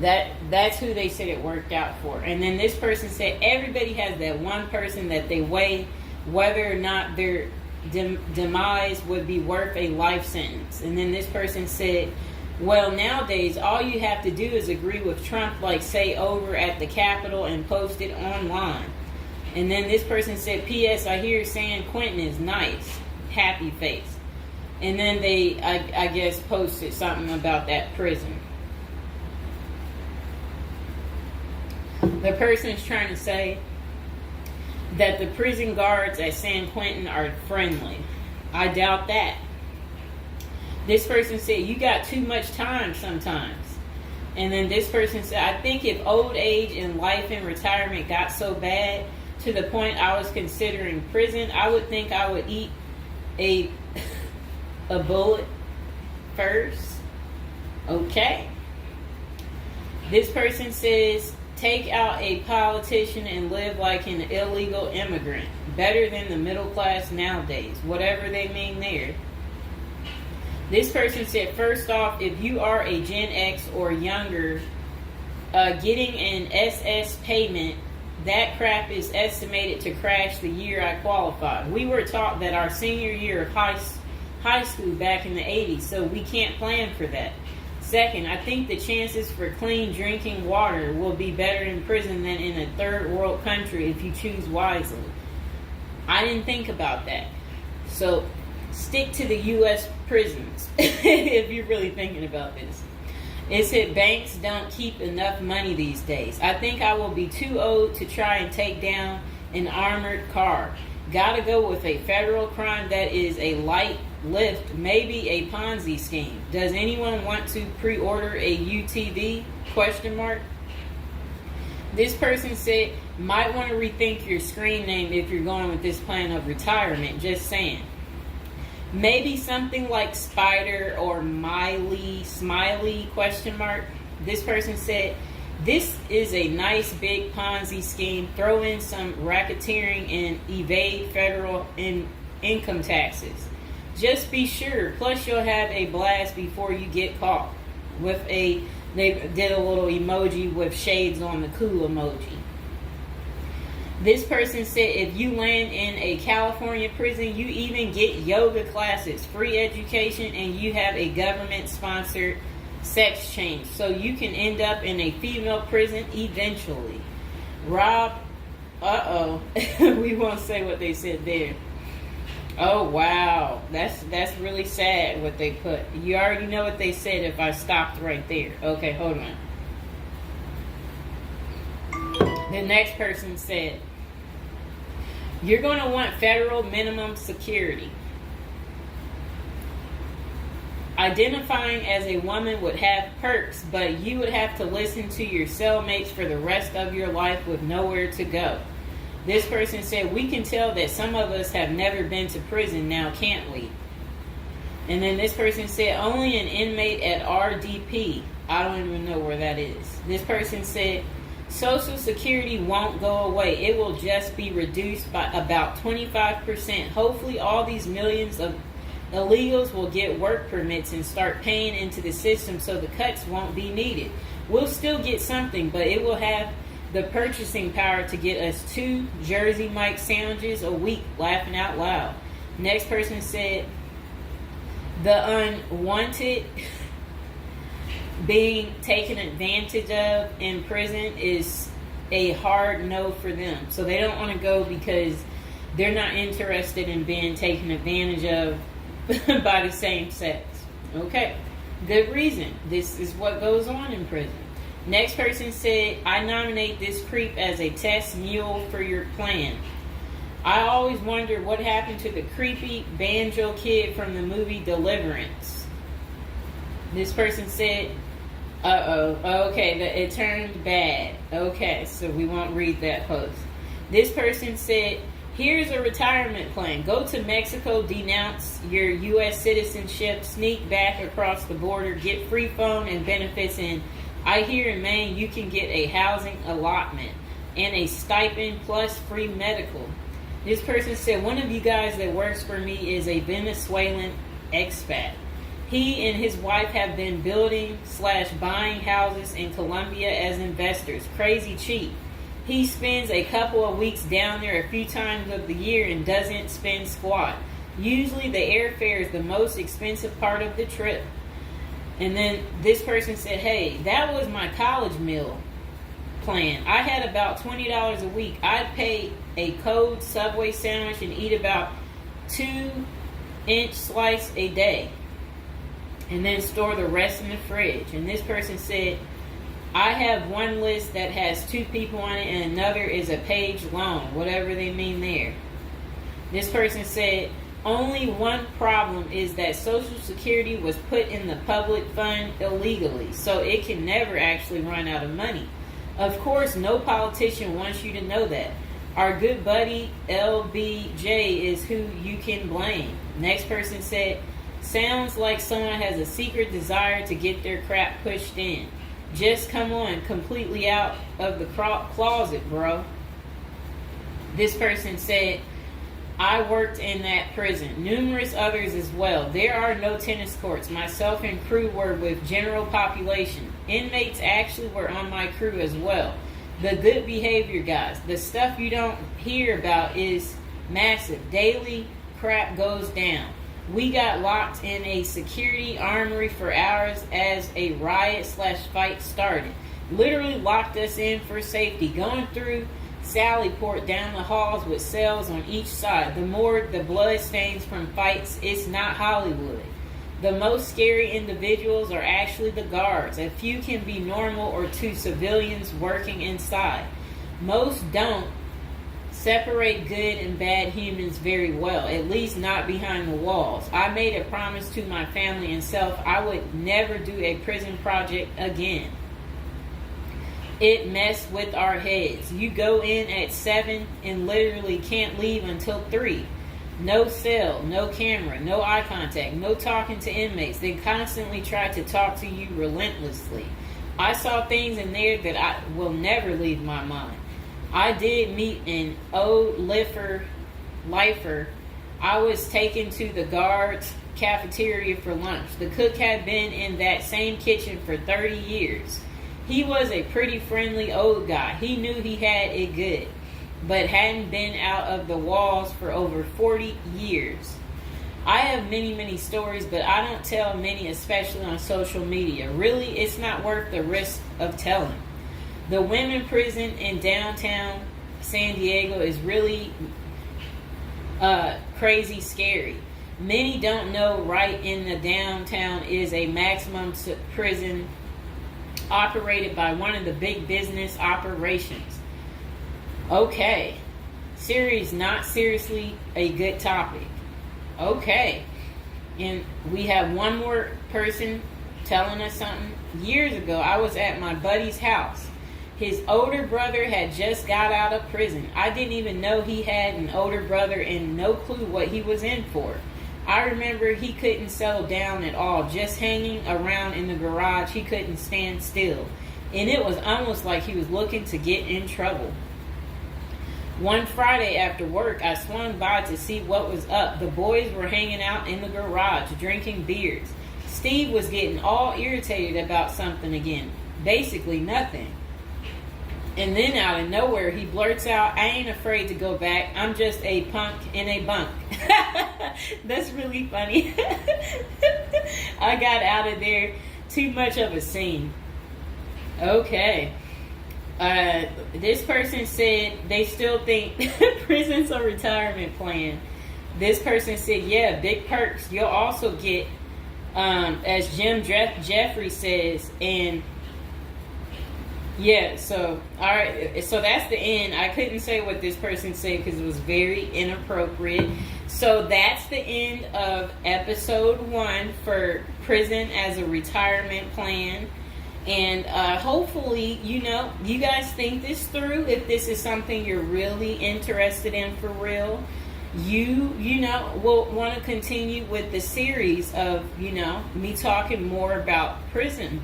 that's who they said it worked out for. And then this person said everybody has that one person that they weigh whether or not their demise would be worth a life sentence. And then this person said, well, nowadays all you have to do is agree with Trump, like say over at the Capitol, and post it online. And then this person said, P.S. I hear San Quentin is nice, happy face. And then they I guess posted something about that prison. The person is trying to say that the prison guards at San Quentin are friendly. I doubt that. This person said, you got too much time sometimes. And then this person said, I think if old age and life in retirement got so bad to the point I was considering prison, I would think I would eat a bullet first. Okay. This person says, take out a politician and live like an illegal immigrant. Better than the middle class nowadays. Whatever they mean there. This person said, first off, if you are a Gen X or younger, getting an SS payment, that crap is estimated to crash the year I qualified. We were taught that our senior year of high school back in the 80s, so we can't plan for that. Second, I think the chances for clean drinking water will be better in prison than in a third world country if you choose wisely. I didn't think about that. So stick to the U.S. prisons if you're really thinking about this. It said banks don't keep enough money these days. I think I will be too old to try and take down an armored car. Gotta go with a federal crime that is a light lift, maybe a Ponzi scheme. Does anyone want to pre-order a UTV? Question mark. This person said, might want to rethink your screen name if you're going with this plan of retirement. Just saying. Maybe something like Spider or Smiley, question mark. This person said, this is a nice big Ponzi scheme. Throw in some racketeering and evade federal income taxes. Just be sure. Plus you'll have a blast before you get caught. They did a little emoji with shades on the cool emoji. This person said if you land in a California prison, you even get yoga classes, free education, and you have a government-sponsored sex change. So you can end up in a female prison eventually. Rob, we won't say what they said there. Oh, wow. That's really sad what they put. You already know what they said if I stopped right there. Okay, hold on. The next person said, you're going to want federal minimum security. Identifying as a woman would have perks, but you would have to listen to your cellmates for the rest of your life with nowhere to go. This person said, we can tell that some of us have never been to prison now, can't we? And then this person said, only an inmate at RDP. I don't even know where that is. This person said, Social Security won't go away. It will just be reduced by about 25%. Hopefully all these millions of illegals will get work permits and start paying into the system so the cuts won't be needed. We'll still get something, but it will have the purchasing power to get us 2 Jersey Mike sandwiches a week, laughing out loud. Next person said, the unwanted being taken advantage of in prison is a hard no for them. So they don't want to go because they're not interested in being taken advantage of by the same sex. Okay, good reason. This is what goes on in prison. Next person said, I nominate this creep as a test mule for your plan. I always wondered what happened to the creepy banjo kid from the movie Deliverance. This person said, okay, it turned bad. Okay, so we won't read that post. This person said, here's a retirement plan. Go to Mexico, denounce your U.S. citizenship, sneak back across the border, get free phone and benefits, and I hear in Maine you can get a housing allotment and a stipend plus free medical. This person said, one of you guys that works for me is a Venezuelan expat. He and his wife have been building/buying houses in Colombia as investors. Crazy cheap. He spends a couple of weeks down there a few times of the year and doesn't spend squat. Usually the airfare is the most expensive part of the trip. And then this person said, hey, that was my college meal plan. I had about $20 a week. I'd pay a cold Subway sandwich and eat about 2-inch slice a day. And then store the rest in the fridge. And this person said, I have one list that has 2 people on it and another is a page long, whatever they mean there. This person said, only one problem is that Social Security was put in the public fund illegally, so it can never actually run out of money. Of course, no politician wants you to know that. Our good buddy LBJ is who you can blame. Next person said, sounds like someone has a secret desire to get their crap pushed in. Just come on, completely out of the closet, bro. This person said, I worked in that prison. Numerous others as well. There are no tennis courts. Myself and crew were with general population. Inmates actually were on my crew as well. The good behavior guys. The stuff you don't hear about is massive. Daily crap goes down. We got locked in a security armory for hours as a riot/fight started. Literally locked us in for safety. Going through Sallyport down the halls with cells on each side. The more the blood stains from fights, it's not Hollywood. The most scary individuals are actually the guards. A few can be normal or 2 civilians working inside. Most don't separate good and bad humans very well, at least not behind the walls. I made a promise to my family and self I would never do a prison project again. It messed with our heads. You go in at 7 and literally can't leave until 3. No cell, no camera, no eye contact, no talking to inmates. They constantly try to talk to you relentlessly. I saw things in there that I will never leave my mind. I did meet an old lifer. I was taken to the guards' cafeteria for lunch. The cook had been in that same kitchen for 30 years. He was a pretty friendly old guy. He knew he had it good, but hadn't been out of the walls for over 40 years. I have many, many stories, but I don't tell many, especially on social media. Really, it's not worth the risk of telling. The women prison in downtown San Diego is really crazy scary. Many don't know right in the downtown is a maximum prison operated by one of the big business operations. Okay. Series not seriously a good topic. Okay. And we have one more person telling us something. Years ago, I was at my buddy's house. His older brother had just got out of prison. I didn't even know he had an older brother and no clue what he was in for. I remember he couldn't settle down at all, just hanging around in the garage. He couldn't stand still. And it was almost like he was looking to get in trouble. One Friday after work, I swung by to see what was up. The boys were hanging out in the garage, drinking beers. Steve was getting all irritated about something again. Basically nothing. And then out of nowhere, he blurts out, I ain't afraid to go back. I'm just a punk in a bunk. That's really funny. I got out of there. Too much of a scene. Okay. This person said they still think prison's a retirement plan. This person said, yeah, big perks. You'll also get, as Jim Jeffrey says, and yeah, so, all right, so that's the end. I couldn't say what this person said because it was very inappropriate. So that's the end of episode 1 for prison as a retirement plan. And hopefully, you guys think this through. If this is something you're really interested in for real, you will want to continue with the series of, me talking more about prison,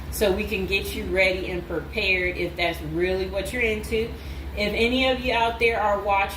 so we can get you ready and prepared if that's really what you're into. If any of you out there are watching,